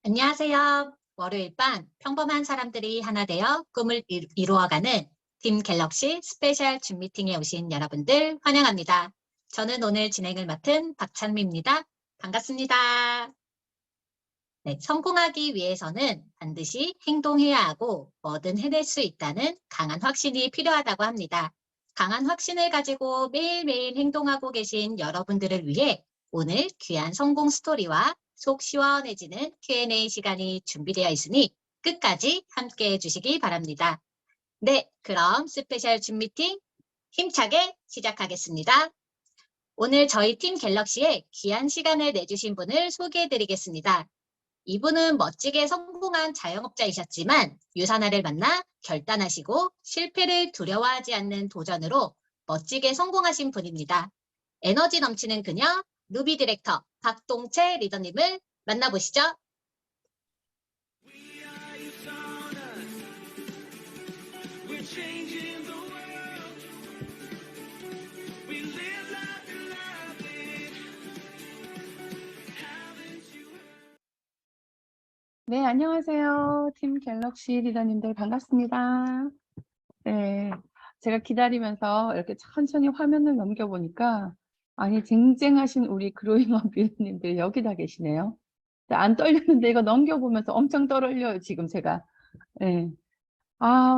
안녕하세요. 월요일 밤 평범한 사람들이 하나 되어 꿈을 이루어가는 팀 갤럭시 스페셜 줌 미팅에 오신 여러분들 환영합니다. 저는 오늘 진행을 맡은 박찬미입니다. 반갑습니다. 네, 성공하기 위해서는 반드시 행동해야 하고 뭐든 해낼 수 있다는 강한 확신이 필요하다고 합니다. 강한 확신을 가지고 매일매일 행동하고 계신 여러분들을 위해 오늘 귀한 성공 스토리와 속 시원해지는 Q&A 시간이 준비되어 있으니 끝까지 함께 해주시기 바랍니다. 네, 그럼 스페셜 줌 미팅 힘차게 시작하겠습니다. 오늘 저희 팀 갤럭시에 귀한 시간을 내주신 분을 소개해드리겠습니다. 이분은 멋지게 성공한 자영업자이셨지만 유산화를 만나 결단하시고 실패를 두려워하지 않는 도전으로 멋지게 성공하신 분입니다. 에너지 넘치는 그녀 루비 디렉터 박동채 리더님을 만나보시죠. 네, 안녕하세요. 팀 갤럭시 리더님들 반갑습니다. 네, 제가 기다리면서 이렇게 천천히 화면을 넘겨보니까 아니 쟁쟁하신 우리 그로잉업 리더님들 여기 다 계시네요. 안 떨리는데 이거 넘겨보면서 엄청 떨려요, 지금 제가. 네.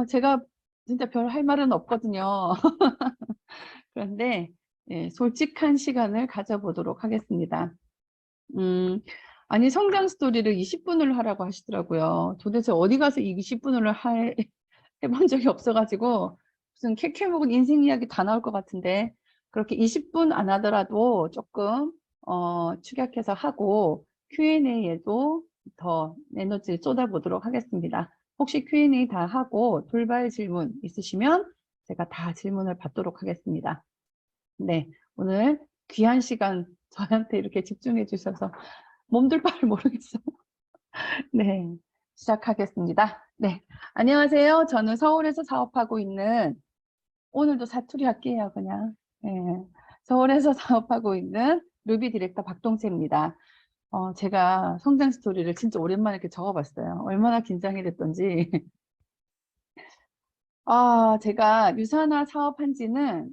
제가 진짜 별 할 말은 없거든요. 그런데 솔직한 시간을 가져보도록 하겠습니다. 아니 성장 스토리를 20분을 하라고 하시더라고요. 도대체 어디 가서 이 20분을 해본 적이 없어가지고 무슨 캐캐 먹은 인생 이야기 다 나올 것 같은데 그렇게 20분 안 하더라도 조금 축약해서 하고 Q&A에도 더 에너지를 쏟아보도록 하겠습니다. 혹시 Q&A 다 하고 돌발 질문 있으시면 제가 다 질문을 받도록 하겠습니다. 네, 오늘 귀한 시간 저한테 이렇게 집중해 주셔서 몸둘 바를 모르겠어요. 네, 시작하겠습니다. 네, 안녕하세요. 저는 서울에서 사업하고 있는, 오늘도 사투리 할게요, 그냥. 네, 서울에서 사업하고 있는 루비 디렉터 박동채입니다. 제가 성장 스토리를 진짜 오랜만에 이렇게 적어봤어요. 얼마나 긴장이 됐던지. 제가 유산화 사업한 지는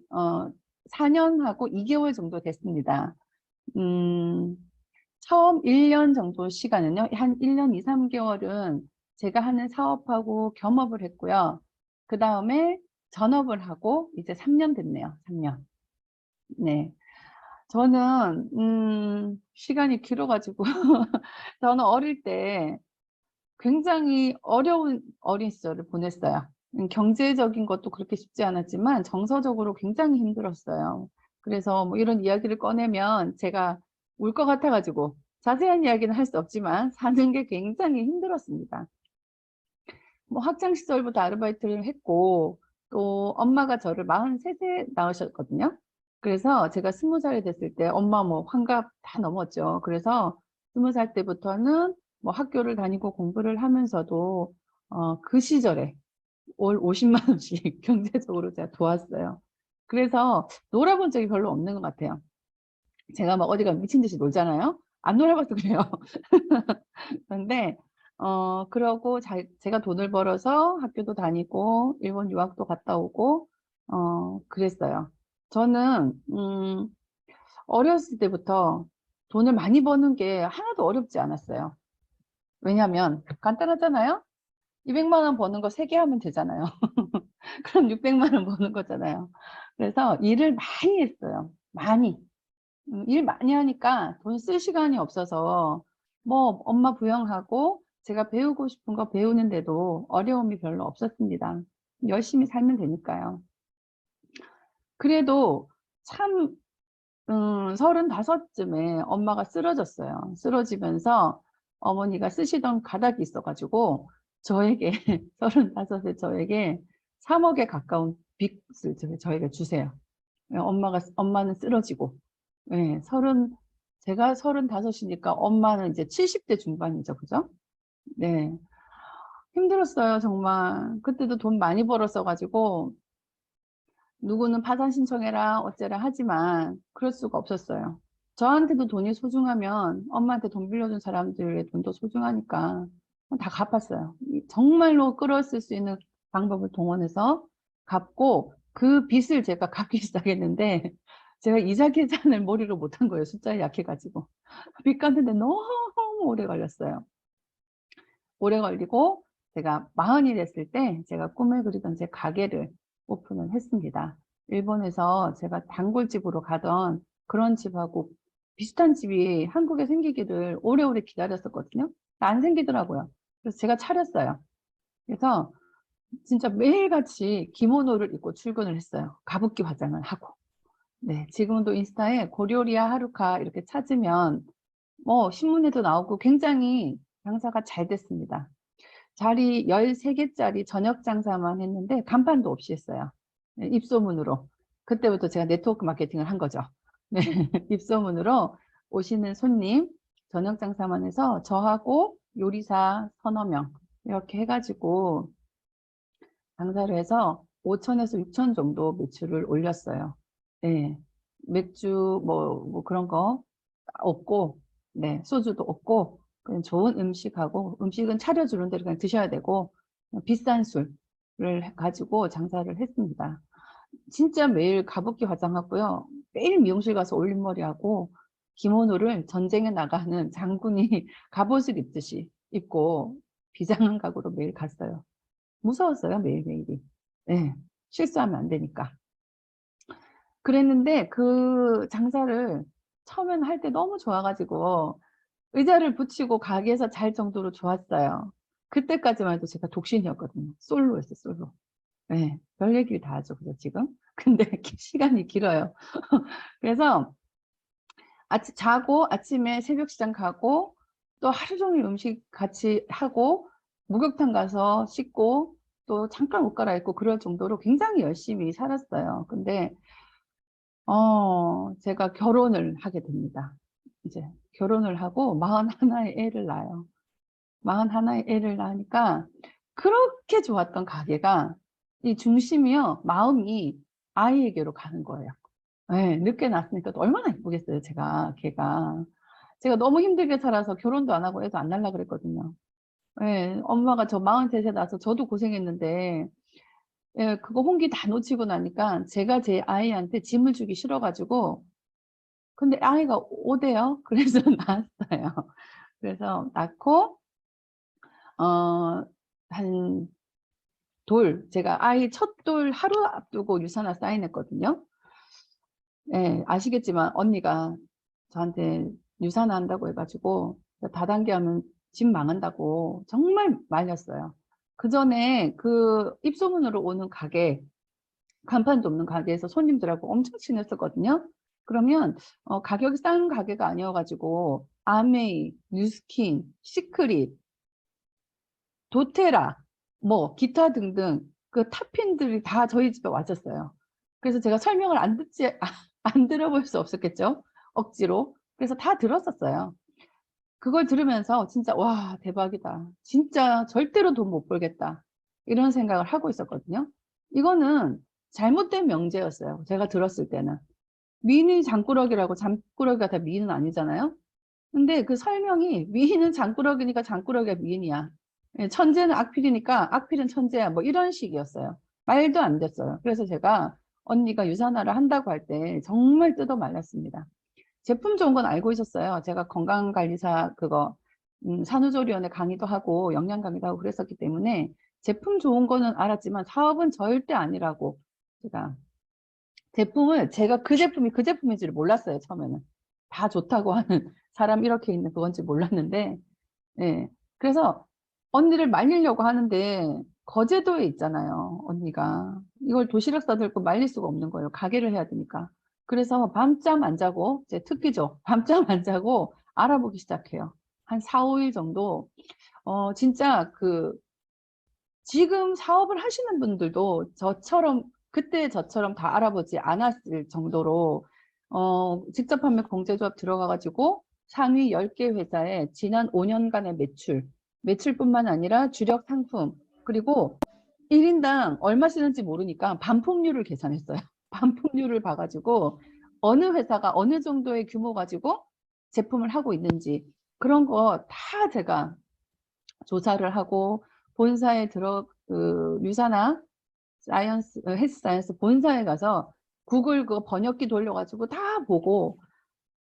4년하고 2개월 정도 됐습니다. 처음 1년 정도 시간은요, 한 1년 2, 3개월은 제가 하는 사업하고 겸업을 했고요. 그 다음에 전업을 하고 이제 3년 됐네요. 3년. 네. 저는, 시간이 길어가지고, 저는 어릴 때 굉장히 어려운 어린 시절을 보냈어요. 경제적인 것도 그렇게 쉽지 않았지만 정서적으로 굉장히 힘들었어요. 그래서 뭐 이런 이야기를 꺼내면 제가 울 것 같아가지고 자세한 이야기는 할 수 없지만 사는 게 굉장히 힘들었습니다. 뭐 학창 시절부터 아르바이트를 했고 또 엄마가 저를 43세 낳으셨거든요. 그래서 제가 20살이 됐을 때 엄마 뭐 환갑 다 넘었죠. 그래서 20살 때부터는 뭐 학교를 다니고 공부를 하면서도 그 시절에 월 50만 원씩 경제적으로 제가 도왔어요. 그래서 놀아본 적이 별로 없는 것 같아요. 제가 막 어디가 미친 듯이 놀잖아요. 안 놀아봐서 그래요. 그런데 그러고 제가 돈을 벌어서 학교도 다니고 일본 유학도 갔다 오고 그랬어요. 저는 어렸을 때부터 돈을 많이 버는 게 하나도 어렵지 않았어요. 왜냐하면 간단하잖아요. 200만 원 버는 거 3개 하면 되잖아요. 그럼 600만 원 버는 거잖아요. 그래서 일을 많이 했어요. 많이. 일 많이 하니까 돈 쓸 시간이 없어서 뭐 엄마 부양하고 제가 배우고 싶은 거 배우는데도 어려움이 별로 없었습니다. 열심히 살면 되니까요. 그래도 참 35쯤에 엄마가 쓰러졌어요. 쓰러지면서 어머니가 쓰시던 가닥이 있어가지고 저에게 35세 저에게 3억에 가까운 빚을 저에게 주세요. 엄마는 쓰러지고 네, 제가 35이니까 엄마는 이제 70대 중반이죠. 그죠? 네. 힘들었어요, 정말. 그때도 돈 많이 벌었어가지고, 누구는 파산 신청해라, 어째라 하지만, 그럴 수가 없었어요. 저한테도 돈이 소중하면 엄마한테 돈 빌려준 사람들의 돈도 소중하니까 다 갚았어요. 정말로 끌어쓸 수 있는 방법을 동원해서 갚고 그 빚을 제가 갚기 시작했는데 제가 이자 계산을 머리로 못한 거예요. 숫자에 약해가지고. 빚 갚는데 너무 오래 걸렸어요. 오래 걸리고 제가 40이 됐을 때 제가 꿈에 그리던 제 가게를 오픈을 했습니다. 일본에서 제가 단골집으로 가던 그런 집하고 비슷한 집이 한국에 생기기를 오래오래 기다렸었거든요. 안 생기더라고요. 그래서 제가 차렸어요. 그래서 진짜 매일같이 기모노를 입고 출근을 했어요. 가부키 화장을 하고. 네, 지금도 인스타에 고료리아 하루카 이렇게 찾으면 뭐 신문에도 나오고 굉장히 장사가 잘 됐습니다. 자리 13개짜리 저녁 장사만 했는데 간판도 없이 했어요. 네, 입소문으로. 그때부터 제가 네트워크 마케팅을 한 거죠. 네, 입소문으로 오시는 손님 저녁 장사만 해서 저하고 요리사 서너 명 이렇게 해가지고 장사를 해서 5천에서 6천 정도 매출을 올렸어요. 네, 맥주 뭐 그런 거 없고, 네, 소주도 없고, 그냥 좋은 음식하고, 음식은 차려주는 대로 그냥 드셔야 되고, 비싼 술을 가지고 장사를 했습니다. 진짜 매일 가습기 화장하고요. 매일 미용실 가서 올림머리 하고, 기모노를 전쟁에 나가는 장군이 갑옷을 입듯이 입고, 비장한 각오로 매일 갔어요. 무서웠어요, 매일매일이. 네, 실수하면 안 되니까. 그랬는데 그 장사를 처음에는 할 때 너무 좋아가지고 의자를 붙이고 가게에서 잘 정도로 좋았어요. 그때까지만 해도 제가 독신이었거든요. 솔로였어요, 솔로. 네, 별 얘기를 다 하죠, 그죠, 지금? 근데 시간이 길어요. 그래서 자고 아침에 새벽 시장 가고 또 하루 종일 음식 같이 하고 목욕탕 가서 씻고 또 잠깐 옷 갈아입고 그럴 정도로 굉장히 열심히 살았어요. 근데 제가 결혼을 하게 됩니다. 이제 결혼을 하고 41의 애를 낳아요. 41의 애를 낳으니까 그렇게 좋았던 가게가 이 중심이요, 마음이 아이에게로 가는 거예요. 네, 늦게 낳았으니까 또 얼마나 예쁘겠어요, 걔가. 제가 너무 힘들게 살아서 결혼도 안 하고 애도 안 낳으려고 그랬거든요. 네, 엄마가 저 43세 낳아서 저도 고생했는데, 예, 그거 홍기 다 놓치고 나니까 제가 제 아이한테 짐을 주기 싫어가지고, 근데 아이가 오대요. 그래서 낳았어요. 그래서 낳고, 한 제가 아이 첫 돌 하루 앞두고 유산화 사인했거든요. 예, 아시겠지만 언니가 저한테 유산화 한다고 해가지고 다단계 하면 집 망한다고 정말 말렸어요. 그 전에 그 입소문으로 오는 가게, 간판도 없는 가게에서 손님들하고 엄청 친했었거든요. 그러면 가격이 싼 가게가 아니어가지고 아메이, 뉴스킨, 시크릿, 도테라, 뭐 기타 등등 그 탑핀들이 다 저희 집에 왔었어요. 그래서 제가 설명을 안 들어볼 수 없었겠죠. 억지로. 그래서 다 들었었어요. 그걸 들으면서 진짜 와, 대박이다. 진짜 절대로 돈 못 벌겠다. 이런 생각을 하고 있었거든요. 이거는 잘못된 명제였어요. 제가 들었을 때는. 미인이 장꾸러기라고 장꾸러기가 다 미인은 아니잖아요. 근데 그 설명이 미인은 장꾸러기니까 장꾸러기가 미인이야. 예, 천재는 악필이니까 악필은 천재야. 뭐 이런 식이었어요. 말도 안 됐어요. 그래서 제가 언니가 유산화를 한다고 할 때 정말 뜯어 말랐습니다. 제품 좋은 건 알고 있었어요. 제가 건강관리사 산후조리원에 강의도 하고 영양 강의도 하고 그랬었기 때문에 제품 좋은 거는 알았지만 사업은 절대 아니라고 제가 제가 그 제품인지를 몰랐어요. 처음에는 다 좋다고 하는 사람 이렇게 있는 그건지 몰랐는데, 예. 그래서 언니를 말리려고 하는데 거제도에 있잖아요, 언니가. 이걸 도시락 싸들고 말릴 수가 없는 거예요. 가게를 해야 되니까. 그래서 밤잠 안 자고, 제 특기죠. 밤잠 안 자고 알아보기 시작해요. 한 4, 5일 정도. 진짜 지금 사업을 하시는 분들도 그때 저처럼 다 알아보지 않았을 정도로, 직접 판매 공제조합 들어가가지고 상위 10개 회사에 지난 5년간의 매출뿐만 아니라 주력 상품, 그리고 1인당 얼마 쓰는지 모르니까 반품률을 계산했어요. 반품률을 봐가지고 어느 회사가 어느 정도의 규모 가지고 제품을 하고 있는지 그런 거 다 제가 조사를 하고 본사에 유사나 사이언스, 헬스 사이언스 본사에 가서 구글 그 번역기 돌려가지고 다 보고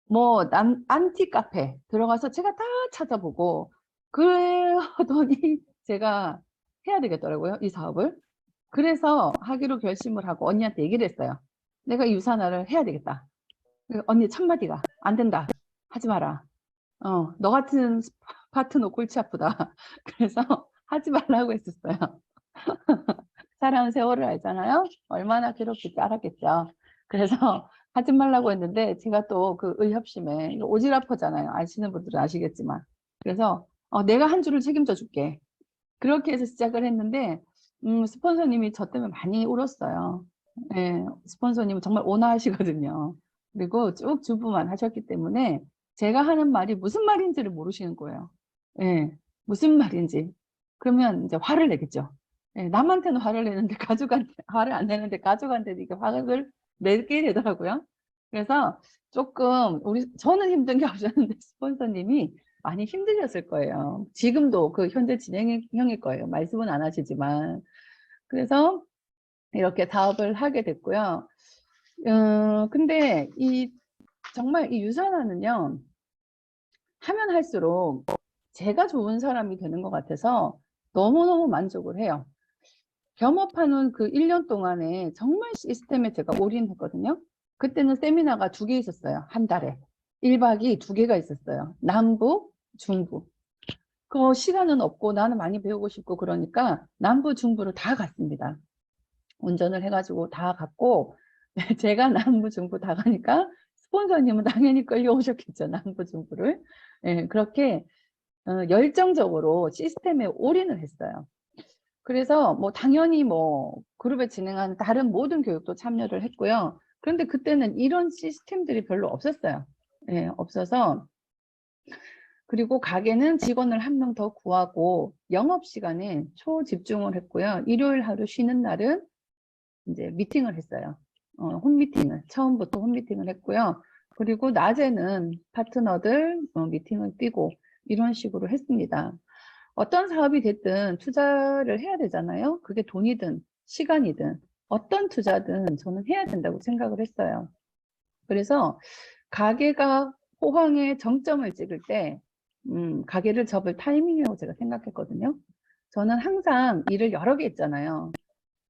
뭐 안티 카페 들어가서 제가 다 찾아보고 그러더니 제가 해야 되겠더라고요, 이 사업을. 그래서 하기로 결심을 하고 언니한테 얘기를 했어요. 내가 유산화를 해야 되겠다. 언니 첫마디가 안 된다. 하지 마라. 너 같은 파트너 골치 아프다. 그래서 하지 말라고 했었어요. 살아온 세월을 알잖아요. 얼마나 괴롭게 알았겠죠. 그래서 하지 말라고 했는데 제가 또 그 의협심에 이거 오지랖퍼잖아요. 아시는 분들은 아시겠지만. 그래서 내가 한 줄을 책임져 줄게. 그렇게 해서 시작을 했는데 스폰서님이 저 때문에 많이 울었어요. 예, 스폰서님은 정말 온화하시거든요. 그리고 쭉 주부만 하셨기 때문에 제가 하는 말이 무슨 말인지를 모르시는 거예요. 예, 무슨 말인지. 그러면 이제 화를 내겠죠. 예, 남한테는 화를 내는데 가족한테 화를 안 내는데 가족한테는 이게 화를 내게 되더라고요. 그래서 조금 저는 힘든 게 없었는데 스폰서님이 많이 힘드셨을 거예요. 지금도 그 현재 진행형일 거예요. 말씀은 안 하시지만. 그래서 이렇게 사업을 하게 됐고요. 근데 정말 이 유산화는요, 하면 할수록 제가 좋은 사람이 되는 것 같아서 너무너무 만족을 해요. 겸업하는 그 1년 동안에 정말 시스템에 제가 올인했거든요. 그때는 세미나가 2개 있었어요. 한 달에. 1박이 2개가 있었어요. 남부, 중부. 그 시간은 없고 나는 많이 배우고 싶고 그러니까 남부, 중부를 다 갔습니다. 운전을 해가지고 다 갔고 제가 남부, 중부 다 가니까 스폰서님은 당연히 끌려오셨겠죠. 남부, 중부를. 예, 그렇게 열정적으로 시스템에 올인을 했어요. 그래서 뭐 당연히 뭐 그룹에 진행한 다른 모든 교육도 참여를 했고요. 그런데 그때는 이런 시스템들이 별로 없었어요. 예, 없어서 그리고 가게는 직원을 1명 더 구하고 영업시간에 초집중을 했고요. 일요일 하루 쉬는 날은 이제 미팅을 했어요. 홈미팅을, 처음부터 홈미팅을 했고요. 그리고 낮에는 파트너들 미팅을 뛰고 이런 식으로 했습니다. 어떤 사업이 됐든 투자를 해야 되잖아요. 그게 돈이든 시간이든 어떤 투자든 저는 해야 된다고 생각을 했어요. 그래서 가게가 호황의 정점을 찍을 때 가게를 접을 타이밍이라고 제가 생각했거든요. 저는 항상 일을 여러 개 했잖아요.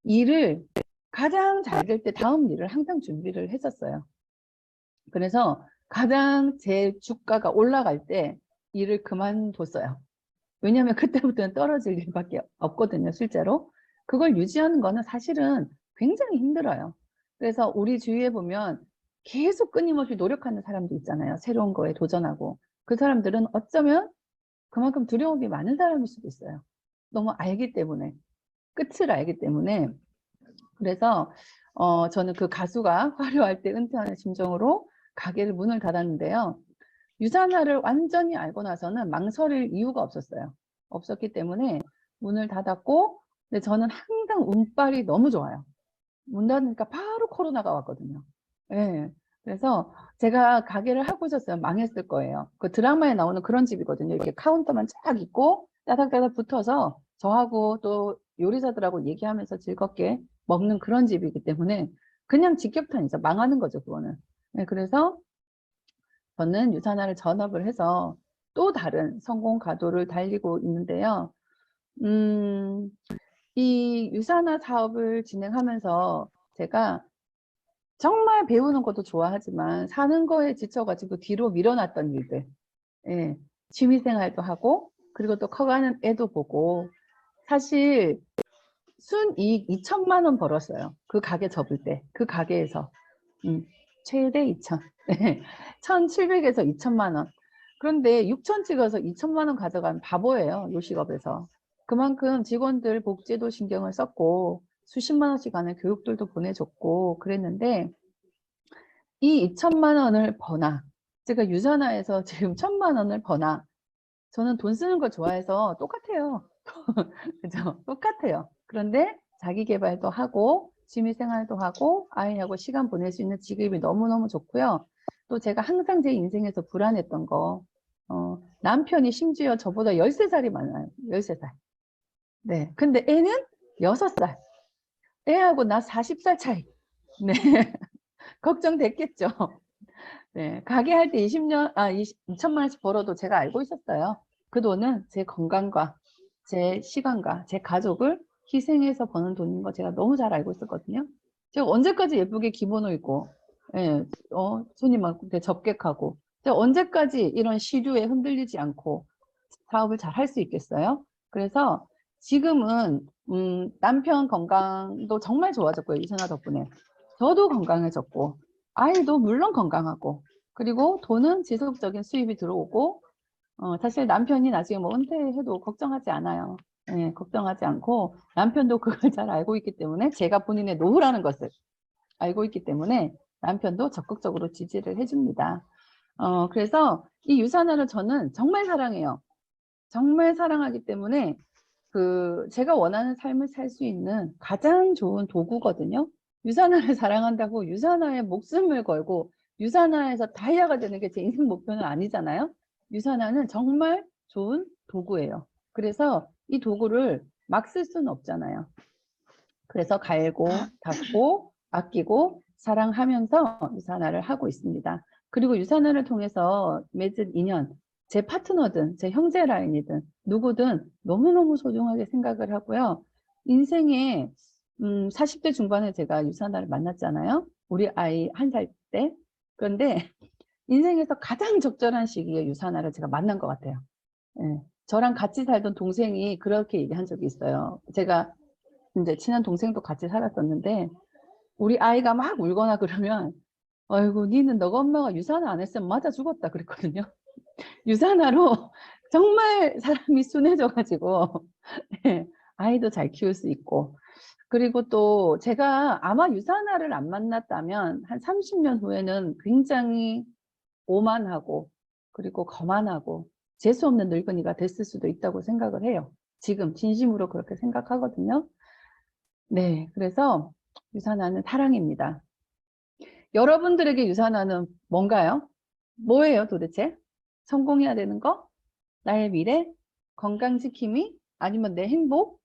일을 가장 잘 될 때 다음 일을 항상 준비를 했었어요. 그래서 가장 제 주가가 올라갈 때 일을 그만뒀어요. 왜냐하면 그때부터는 떨어질 일밖에 없거든요, 실제로. 그걸 유지하는 거는 사실은 굉장히 힘들어요. 그래서 우리 주위에 보면 계속 끊임없이 노력하는 사람도 있잖아요. 새로운 거에 도전하고. 그 사람들은 어쩌면 그만큼 두려움이 많은 사람일 수도 있어요. 너무 알기 때문에. 끝을 알기 때문에. 그래서 저는 그 가수가 화려할 때 은퇴하는 심정으로 가게를 문을 닫았는데요. 유산화를 완전히 알고 나서는 망설일 이유가 없었어요. 없었기 때문에 문을 닫았고, 근데 저는 항상 운빨이 너무 좋아요. 문 닫으니까 바로 코로나가 왔거든요. 예. 그래서 제가 가게를 하고 있었어요. 망했을 거예요. 그 드라마에 나오는 그런 집이거든요. 이렇게 카운터만 쫙 있고 따닥따닥 붙어서 저하고 또 요리사들하고 얘기하면서 즐겁게 먹는 그런 집이기 때문에 그냥 직격탄이죠. 망하는 거죠, 그거는. 네, 그래서 저는 유산화를 전업을 해서 또 다른 성공 가도를 달리고 있는데요. 이 유산화 사업을 진행하면서 제가 정말 배우는 것도 좋아하지만 사는 거에 지쳐가지고 뒤로 밀어놨던 일들, 예, 취미생활도 하고 그리고 또 커가는 애도 보고 사실 순이익 2천만 원 벌었어요. 그 가게 접을 때, 그 가게에서 최대 2천, 1,700에서 2천만 원. 그런데 6천 찍어서 2천만 원 가져간 바보예요, 요식업에서. 그만큼 직원들 복지도 신경을 썼고 수십만 원씩 하는 교육들도 보내줬고 그랬는데 이 2천만 원을 버나 제가 유산화에서 지금 1,000만 원을 버나 저는 돈 쓰는 걸 좋아해서 똑같아요. 그죠? 똑같아요. 그런데 자기 개발도 하고 취미 생활도 하고 아이하고 시간 보낼 수 있는 직업이 너무너무 좋고요. 또 제가 항상 제 인생에서 불안했던 거, 남편이 심지어 저보다 13살이 많아요. 13살. 네. 근데 애는 6살. 애하고 나 40살 차이. 네. 걱정됐겠죠. 네. 가게 할 때 2천만 원씩 벌어도 제가 알고 있었어요. 그 돈은 제 건강과 제 시간과 제 가족을 희생해서 버는 돈인 거 제가 너무 잘 알고 있었거든요. 제가 언제까지 예쁘게 기모노 입고, 예, 손님한테 접객하고, 제가 언제까지 이런 시류에 흔들리지 않고 사업을 잘 할 수 있겠어요? 그래서 지금은 남편 건강도 정말 좋아졌고요. 이선아 덕분에. 저도 건강해졌고 아이도 물론 건강하고 그리고 돈은 지속적인 수입이 들어오고 사실 남편이 나중에 뭐 은퇴해도 걱정하지 않아요. 네, 걱정하지 않고 남편도 그걸 잘 알고 있기 때문에 제가 본인의 노후라는 것을 알고 있기 때문에 남편도 적극적으로 지지를 해줍니다. 그래서 이 유산화를 저는 정말 사랑해요. 정말 사랑하기 때문에 제가 원하는 삶을 살 수 있는 가장 좋은 도구거든요. 유산화를 사랑한다고 유산화에 목숨을 걸고 유산화에서 다이아가 되는 게 제 인생 목표는 아니잖아요. 유산화는 정말 좋은 도구예요. 그래서 이 도구를 막 쓸 수는 없잖아요. 그래서 갈고 닦고 아끼고 사랑하면서 유산화를 하고 있습니다. 그리고 유산화를 통해서 맺은 인연, 제 파트너든 제 형제 라인이든 누구든 너무너무 소중하게 생각을 하고요. 인생에 40대 중반에 제가 유산화를 만났잖아요. 우리 아이 1살 때. 그런데 인생에서 가장 적절한 시기에 유산화를 제가 만난 것 같아요. 예. 저랑 같이 살던 동생이 그렇게 얘기한 적이 있어요. 제가 이제 친한 동생도 같이 살았었는데 우리 아이가 막 울거나 그러면 아이고 니는 너가 엄마가 유산화 안 했으면 맞아 죽었다 그랬거든요. 유산화로 정말 사람이 순해져가지고 아이도 잘 키울 수 있고 그리고 또 제가 아마 유산화를 안 만났다면 한 30년 후에는 굉장히 오만하고 그리고 거만하고 재수 없는 늙은이가 됐을 수도 있다고 생각을 해요. 지금 진심으로 그렇게 생각하거든요. 네, 그래서 유산화는 사랑입니다. 여러분들에게 유산화는 뭔가요? 뭐예요 도대체? 성공해야 되는 거? 나의 미래? 건강 지킴이? 아니면 내 행복?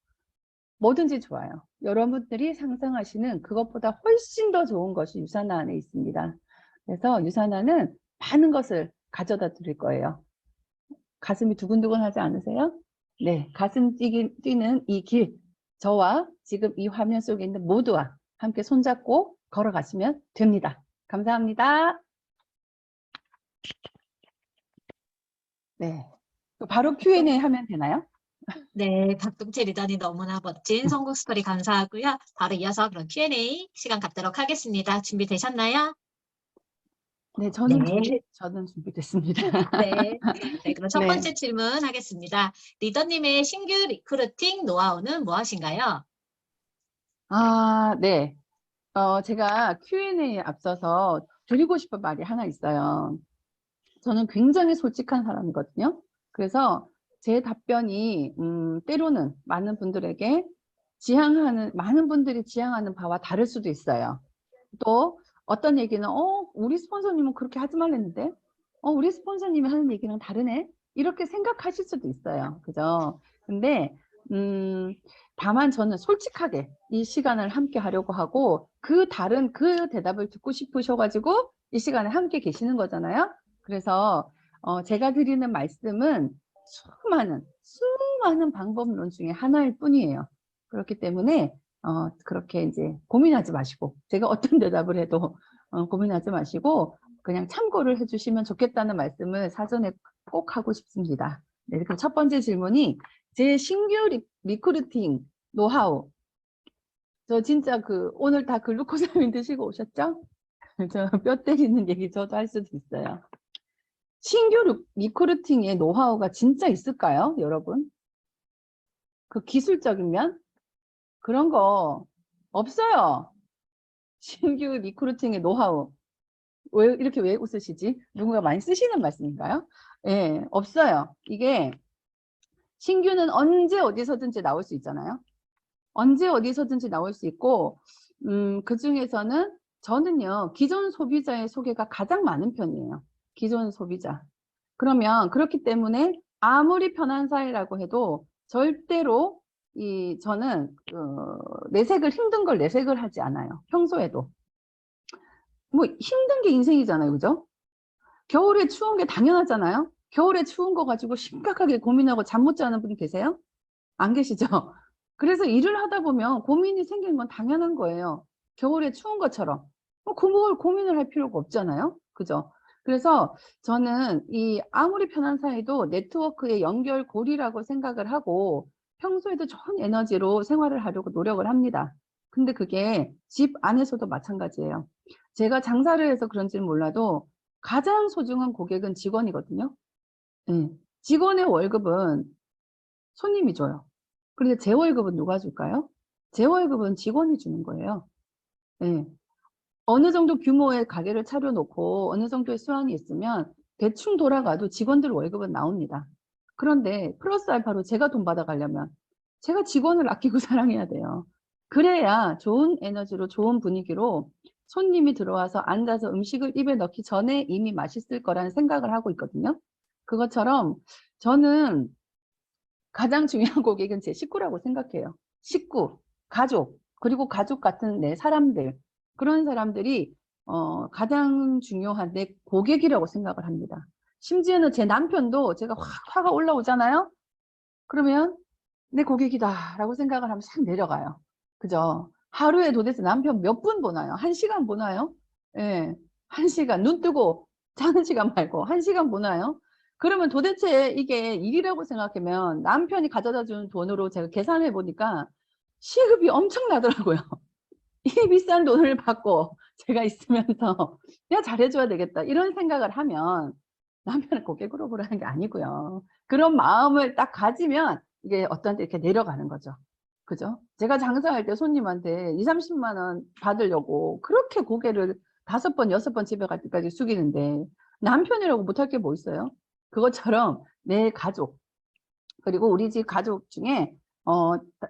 뭐든지 좋아요. 여러분들이 상상하시는 그것보다 훨씬 더 좋은 것이 유산화 안에 있습니다. 그래서 유산화는 많은 것을 가져다 드릴 거예요. 가슴이 두근두근 하지 않으세요? 네, 가슴 뛰는 이 길, 저와 지금 이 화면 속에 있는 모두와 함께 손잡고 걸어가시면 됩니다. 감사합니다. 네, 바로 Q&A 하면 되나요? 네, 박동채 리더님 너무나 멋진 성공 스토리 감사하고요. 바로 이어서 그럼 Q&A 시간 갖도록 하겠습니다. 준비되셨나요? 네, 네, 저는 준비됐습니다. 네. 네, 그럼 첫 네, 번째 질문 하겠습니다. 리더님의 신규 리크루팅 노하우는 무엇인가요? 네. 제가 Q&A에 앞서서 드리고 싶은 말이 하나 있어요. 저는 굉장히 솔직한 사람이거든요. 그래서 제 답변이 때로는 많은 분들에게 많은 분들이 지향하는 바와 다를 수도 있어요. 또 어떤 얘기는 우리 스폰서님은 그렇게 하지 말랬는데 우리 스폰서님이 하는 얘기는 다르네 이렇게 생각하실 수도 있어요. 그죠? 근데 다만 저는 솔직하게 이 시간을 함께 하려고 하고 다른 그 대답을 듣고 싶으셔가지고 이 시간에 함께 계시는 거잖아요. 그래서 제가 드리는 말씀은 수많은 방법론 중에 하나일 뿐이에요. 그렇기 때문에 그렇게 이제 고민하지 마시고 제가 어떤 대답을 해도 고민하지 마시고 그냥 참고를 해주시면 좋겠다는 말씀을 사전에 꼭 하고 싶습니다. 네, 그럼 첫 번째 질문이 제 신규 리크루팅 노하우. 저 진짜 오늘 다 글루코사민 드시고 오셨죠? 저 뼈 때리는 얘기 저도 할 수도 있어요. 신규 리크루팅의 노하우가 진짜 있을까요, 여러분? 그 기술적인 면? 그런 거 없어요. 신규 리크루팅의 노하우. 왜 웃으시지? 누군가 많이 쓰시는 말씀인가요? 예, 없어요. 이게 신규는 언제 어디서든지 나올 수 있잖아요. 언제 어디서든지 나올 수 있고 그중에서는 저는요, 기존 소비자의 소개가 가장 많은 편이에요. 기존 소비자. 그러면 그렇기 때문에 아무리 편한 사이라고 해도 절대로 저는 내색을 힘든 걸 내색을 하지 않아요. 평소에도. 뭐 힘든 게 인생이잖아요. 그죠? 겨울에 추운 게 당연하잖아요. 겨울에 추운 거 가지고 심각하게 고민하고 잠 못 자는 분이 계세요? 안 계시죠? 그래서 일을 하다 보면 고민이 생기는 건 당연한 거예요. 겨울에 추운 것처럼. 그걸 고민을 할 필요가 없잖아요. 그죠? 그래서 저는 아무리 편한 사이도 네트워크의 연결고리라고 생각을 하고 평소에도 좋은 에너지로 생활을 하려고 노력을 합니다. 근데 그게 집 안에서도 마찬가지예요. 제가 장사를 해서 그런지는 몰라도 가장 소중한 고객은 직원이거든요. 직원의 월급은 손님이 줘요. 그런데 제 월급은 누가 줄까요? 제 월급은 직원이 주는 거예요. 네. 어느 정도 규모의 가게를 차려놓고 어느 정도의 수완이 있으면 대충 돌아가도 직원들 월급은 나옵니다. 그런데 플러스 알파로 제가 돈 받아가려면 제가 직원을 아끼고 사랑해야 돼요. 그래야 좋은 에너지로 좋은 분위기로 손님이 들어와서 앉아서 음식을 입에 넣기 전에 이미 맛있을 거라는 생각을 하고 있거든요. 그것처럼 저는 가장 중요한 고객은 제 식구라고 생각해요. 식구, 가족, 그리고 가족 같은 내 사람들, 그런 사람들이 가장 중요한 내 고객이라고 생각을 합니다. 심지어는 제 남편도 제가 확 화가 올라오잖아요. 그러면 내 고객이다 라고 생각을 하면 싹 내려가요. 그죠? 하루에 도대체 남편 몇 분 보나요? 1시간 보나요? 예, 1시간 눈 뜨고 자는 시간 말고 1시간 보나요? 그러면 도대체 이게 일이라고 생각하면 남편이 가져다 주는 돈으로 제가 계산해 보니까 시급이 엄청나더라고요. 이 비싼 돈을 받고 제가 있으면서 내가 잘해줘야 되겠다 이런 생각을 하면 남편을 고객으로 보라는 게 아니고요. 그런 마음을 딱 가지면 이게 어떤 때 이렇게 내려가는 거죠. 그죠? 제가 장사할 때 손님한테 2, 30만 원 받으려고 그렇게 고개를 5번, 6번 집에 갈 때까지 숙이는데 남편이라고 못할 게 뭐 있어요? 그것처럼 내 가족, 그리고 우리 집 가족 중에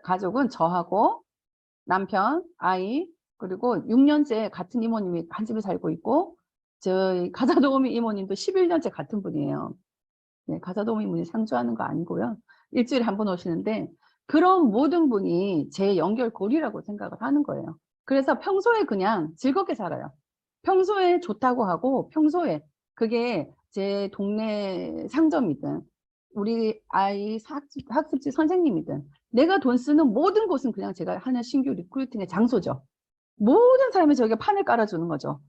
가족은 저하고 남편, 아이, 그리고 6년째 같은 이모님이 한 집에 살고 있고 저희 가자도우미 이모님도 11년째 같은 분이에요. 네, 가자도우미 이모님 상주하는 거 아니고요. 일주일에 한 번 오시는데 그런 모든 분이 제 연결고리라고 생각을 하는 거예요. 그래서 평소에 그냥 즐겁게 살아요. 평소에 좋다고 하고 평소에 그게 제 동네 상점이든 우리 아이 학습지 선생님이든 내가 돈 쓰는 모든 곳은 그냥 제가 하는 신규 리크루팅의 장소죠. 모든 사람이 저에게 판을 깔아주는 거죠.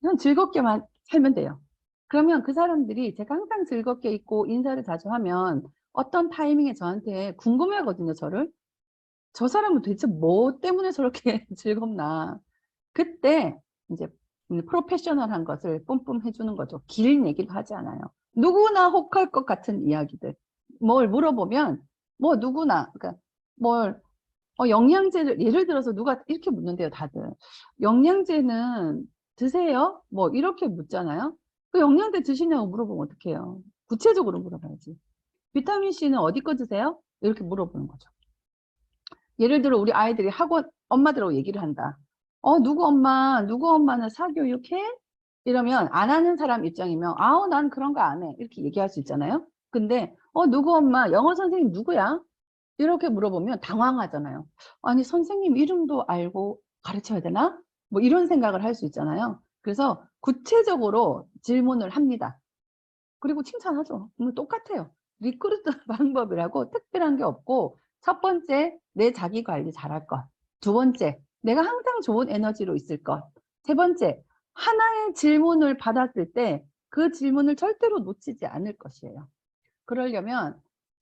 그냥 즐겁게만 살면 돼요. 그러면 그 사람들이 제가 항상 즐겁게 있고 인사를 자주 하면 어떤 타이밍에 저한테 궁금해하거든요, 저를. 저 사람은 도대체 뭐 때문에 저렇게 즐겁나. 그때 이제 프로페셔널한 것을 뿜뿜 해주는 거죠. 길 얘기도 하지 않아요. 누구나 혹할 것 같은 이야기들. 뭘 물어보면 뭐 누구나 그러니까 뭘 영양제를 예를 들어서 누가 이렇게 묻는데요, 다들. 영양제는 드세요? 뭐 이렇게 묻잖아요. 그 영양제 드시냐고 물어보면 어떡해요? 구체적으로 물어봐야지. 비타민 C는 어디 거 드세요? 이렇게 물어보는 거죠. 예를 들어 우리 아이들이 학원 엄마들하고 얘기를 한다. 누구 엄마는 사교육해? 이러면 안 하는 사람 입장이면 아우 난 그런 거 안 해. 이렇게 얘기할 수 있잖아요. 근데 누구 엄마 영어 선생님 누구야? 이렇게 물어보면 당황하잖아요. 아니 선생님 이름도 알고 가르쳐야 되나? 뭐 이런 생각을 할 수 있잖아요. 그래서 구체적으로 질문을 합니다. 그리고 칭찬하죠. 똑같아요. 리크루트 방법이라고 특별한 게 없고 첫 번째, 내 자기 관리 잘할 것. 두 번째, 내가 항상 좋은 에너지로 있을 것. 세 번째, 하나의 질문을 받았을 때 그 질문을 절대로 놓치지 않을 것이에요. 그러려면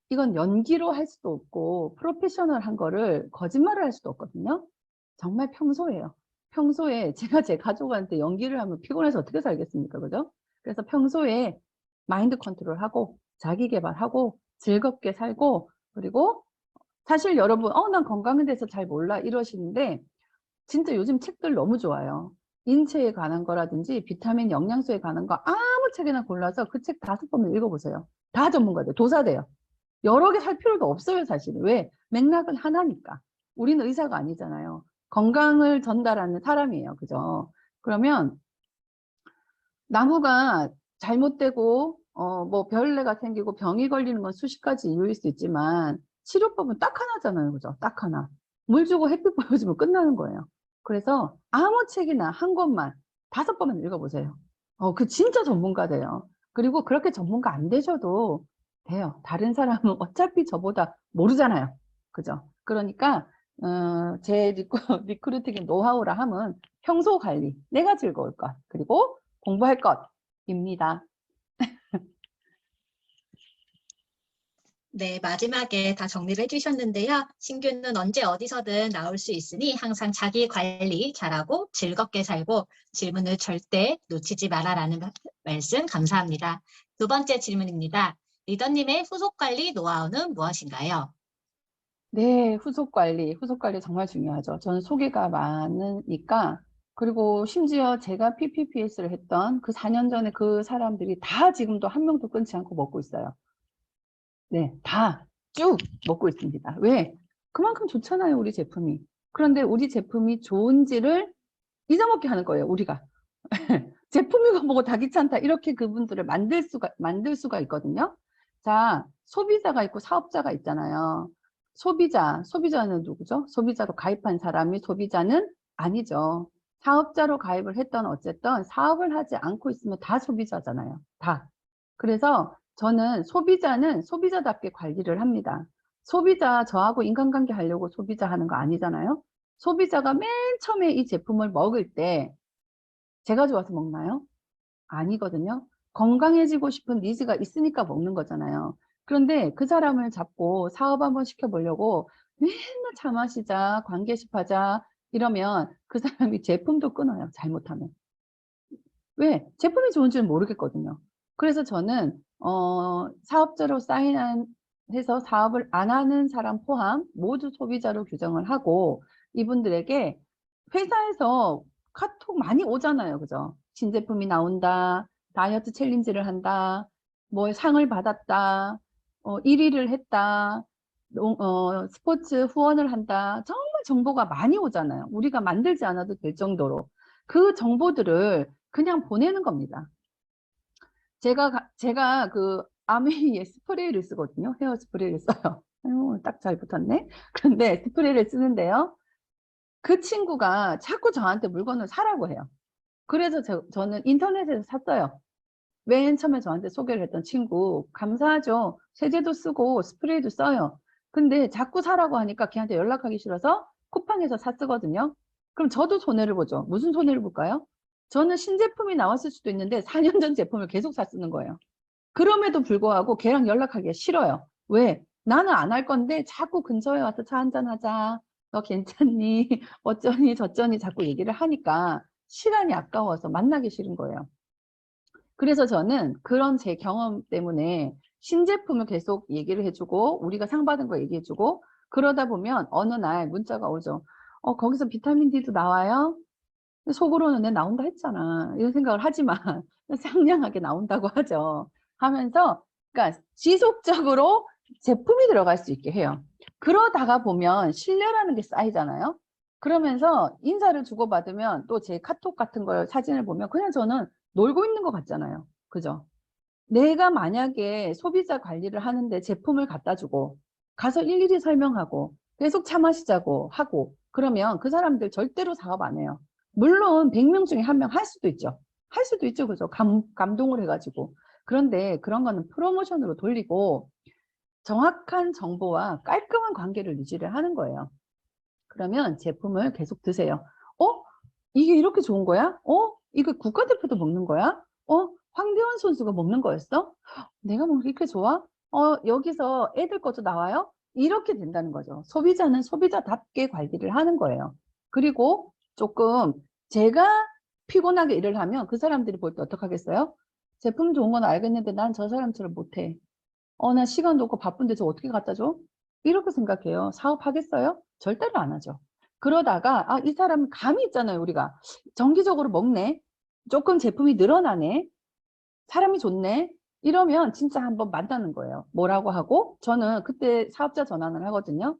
이건 연기로 할 수도 없고 프로페셔널한 거를 거짓말을 할 수도 없거든요. 정말 평소예요. 평소에 제가 제 가족한테 연기를 하면 피곤해서 어떻게 살겠습니까? 그죠? 그래서 평소에 마인드 컨트롤하고 자기 개발하고 즐겁게 살고 그리고 사실 여러분 난 건강에 대해서 잘 몰라 이러시는데 진짜 요즘 책들 너무 좋아요. 인체에 관한 거라든지 비타민 영양소에 관한 거 아무 책이나 골라서 그 책 5번을 읽어보세요. 다 전문가들 도사돼요. 여러 개 살 필요도 없어요 사실은. 왜? 맥락은 하나니까. 우리는 의사가 아니잖아요. 건강을 전달하는 사람이에요. 그죠? 그러면 나무가 잘못되고 뭐 별내가 생기고 병이 걸리는 건 수십 가지 이유일 수 있지만 치료법은 딱 하나잖아요. 그죠? 딱 하나. 물 주고 햇빛 보여주면 끝나는 거예요. 그래서 아무 책이나 한 권만 5번만 읽어보세요. 그 진짜 전문가돼요. 그리고 그렇게 전문가 안 되셔도 돼요. 다른 사람은 어차피 저보다 모르잖아요. 그죠? 그러니까 제 리크루팅 노하우라 하면 평소 관리, 내가 즐거울 것, 그리고 공부할 것입니다. 네, 마지막에 다 정리를 해주셨는데요. 신규는 언제 어디서든 나올 수 있으니 항상 자기 관리 잘하고 즐겁게 살고 질문을 절대 놓치지 마라라는 말씀 감사합니다. 두 번째 질문입니다. 리더님의 후속 관리 노하우는 무엇인가요? 네, 후속 관리 정말 중요하죠. 저는 소개가 많으니까, 그리고 심지어 제가 PPPS를 했던 그 4년 전에 그 사람들이 다 지금도 한 명도 끊지 않고 먹고 있어요. 네, 다 쭉 먹고 있습니다. 왜? 그만큼 좋잖아요, 우리 제품이. 그런데 우리 제품이 좋은지를 잊어먹게 하는 거예요, 우리가. 제품이고 뭐고 다 귀찮다. 이렇게 그분들을 만들 수가 있거든요. 자, 소비자가 있고 사업자가 있잖아요. 소비자는 누구죠? 소비자로 가입한 사람이 소비자는 아니죠. 사업자로 가입을 했던 어쨌든 사업을 하지 않고 있으면 다 소비자잖아요. 다. 그래서 저는 소비자는 소비자답게 관리를 합니다. 소비자, 저하고 인간관계 하려고 소비자 하는 거 아니잖아요. 소비자가 맨 처음에 이 제품을 먹을 때 제가 좋아서 먹나요? 아니거든요. 건강해지고 싶은 니즈가 있으니까 먹는 거잖아요. 그런데 그 사람을 잡고 사업 한번 시켜보려고 맨날 차 마시자, 관계 싶하자 이러면 그 사람이 제품도 끊어요. 잘못하면. 왜? 제품이 좋은지는 모르겠거든요. 그래서 저는 사업자로 해서 사업을 안 하는 사람 포함 모두 소비자로 규정을 하고 이분들에게 회사에서 카톡 많이 오잖아요. 그죠? 신제품이 나온다. 다이어트 챌린지를 한다. 뭐 상을 받았다. 1위를 했다. 스포츠 후원을 한다. 정말 정보가 많이 오잖아요. 우리가 만들지 않아도 될 정도로. 그 정보들을 그냥 보내는 겁니다. 제가 그 아메이의 스프레이를 쓰거든요. 헤어 스프레이를 써요. 딱 잘 붙었네. 그런데 스프레이를 쓰는데요. 그 친구가 자꾸 저한테 물건을 사라고 해요. 그래서 저는 인터넷에서 샀어요. 맨 처음에 저한테 소개를 했던 친구 감사하죠. 세제도 쓰고 스프레이도 써요. 근데 자꾸 사라고 하니까 걔한테 연락하기 싫어서 쿠팡에서 샀거든요. 그럼 저도 손해를 보죠. 무슨 손해를 볼까요? 저는 신제품이 나왔을 수도 있는데 4년 전 제품을 계속 쓰는 거예요. 그럼에도 불구하고 걔랑 연락하기가 싫어요. 왜? 나는 안 할 건데 자꾸 근처에 와서 차 한잔 하자. 너 괜찮니? 어쩌니 저쩌니 자꾸 얘기를 하니까 시간이 아까워서 만나기 싫은 거예요. 그래서 저는 그런 제 경험 때문에 신제품을 계속 얘기를 해주고 우리가 상 받은 거 얘기해주고 그러다 보면 어느 날 문자가 오죠. 거기서 비타민 D도 나와요? 속으로는 내 나온다 했잖아. 이런 생각을 하지만 상냥하게 나온다고 하죠. 하면서 그러니까 지속적으로 제품이 들어갈 수 있게 해요. 그러다가 보면 신뢰라는 게 쌓이잖아요. 그러면서 인사를 주고받으면 또 제 카톡 같은 걸 사진을 보면 그냥 저는 놀고 있는 것 같잖아요. 그죠? 내가 만약에 소비자 관리를 하는데 제품을 갖다 주고 가서 일일이 설명하고 계속 차 마시자고 하고 그러면 그 사람들 절대로 사업 안 해요. 물론 100명 중에 1명 할 수도 있죠. 할 수도 있죠. 그죠? 감동을 해가지고. 그런데 그런 거는 프로모션으로 돌리고 정확한 정보와 깔끔한 관계를 유지를 하는 거예요. 그러면 제품을 계속 드세요. 이게 이렇게 좋은 거야? 이거 국가대표도 먹는 거야? 황대원 선수가 먹는 거였어? 내가 먹는 게 이렇게 좋아? 여기서 애들 것도 나와요? 이렇게 된다는 거죠. 소비자는 소비자답게 관리를 하는 거예요. 그리고 조금 제가 피곤하게 일을 하면 그 사람들이 볼 때 어떡하겠어요? 제품 좋은 건 알겠는데 난 저 사람처럼 못해. 나 시간도 없고 바쁜데 저 어떻게 갖다 줘? 이렇게 생각해요. 사업하겠어요? 절대로 안 하죠. 그러다가 이 사람 감이 있잖아요. 우리가 정기적으로 먹네. 조금 제품이 늘어나네. 사람이 좋네. 이러면 진짜 한번 만나는 거예요. 뭐라고 하고 저는 그때 사업자 전환을 하거든요.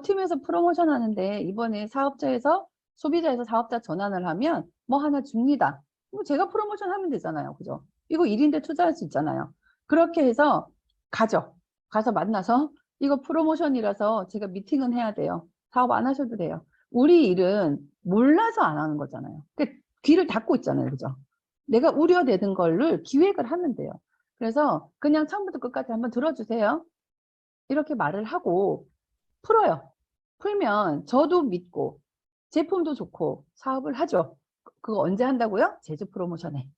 팀에서 프로모션 하는데 이번에 사업자에서 소비자에서 사업자 전환을 하면 뭐 하나 줍니다. 뭐 제가 프로모션 하면 되잖아요. 그죠? 이거 일인데 투자할 수 있잖아요. 그렇게 해서 가죠. 가서 만나서 이거 프로모션이라서 제가 미팅은 해야 돼요. 사업 안 하셔도 돼요. 우리 일은 몰라서 안 하는 거잖아요. 귀를 닫고 있잖아요. 그죠? 내가 우려되는 거를 기획을 하면 돼요. 그래서 그냥 처음부터 끝까지 한번 들어주세요. 이렇게 말을 하고 풀어요. 풀면 저도 믿고 제품도 좋고 사업을 하죠. 그거 언제 한다고요? 제주 프로모션에.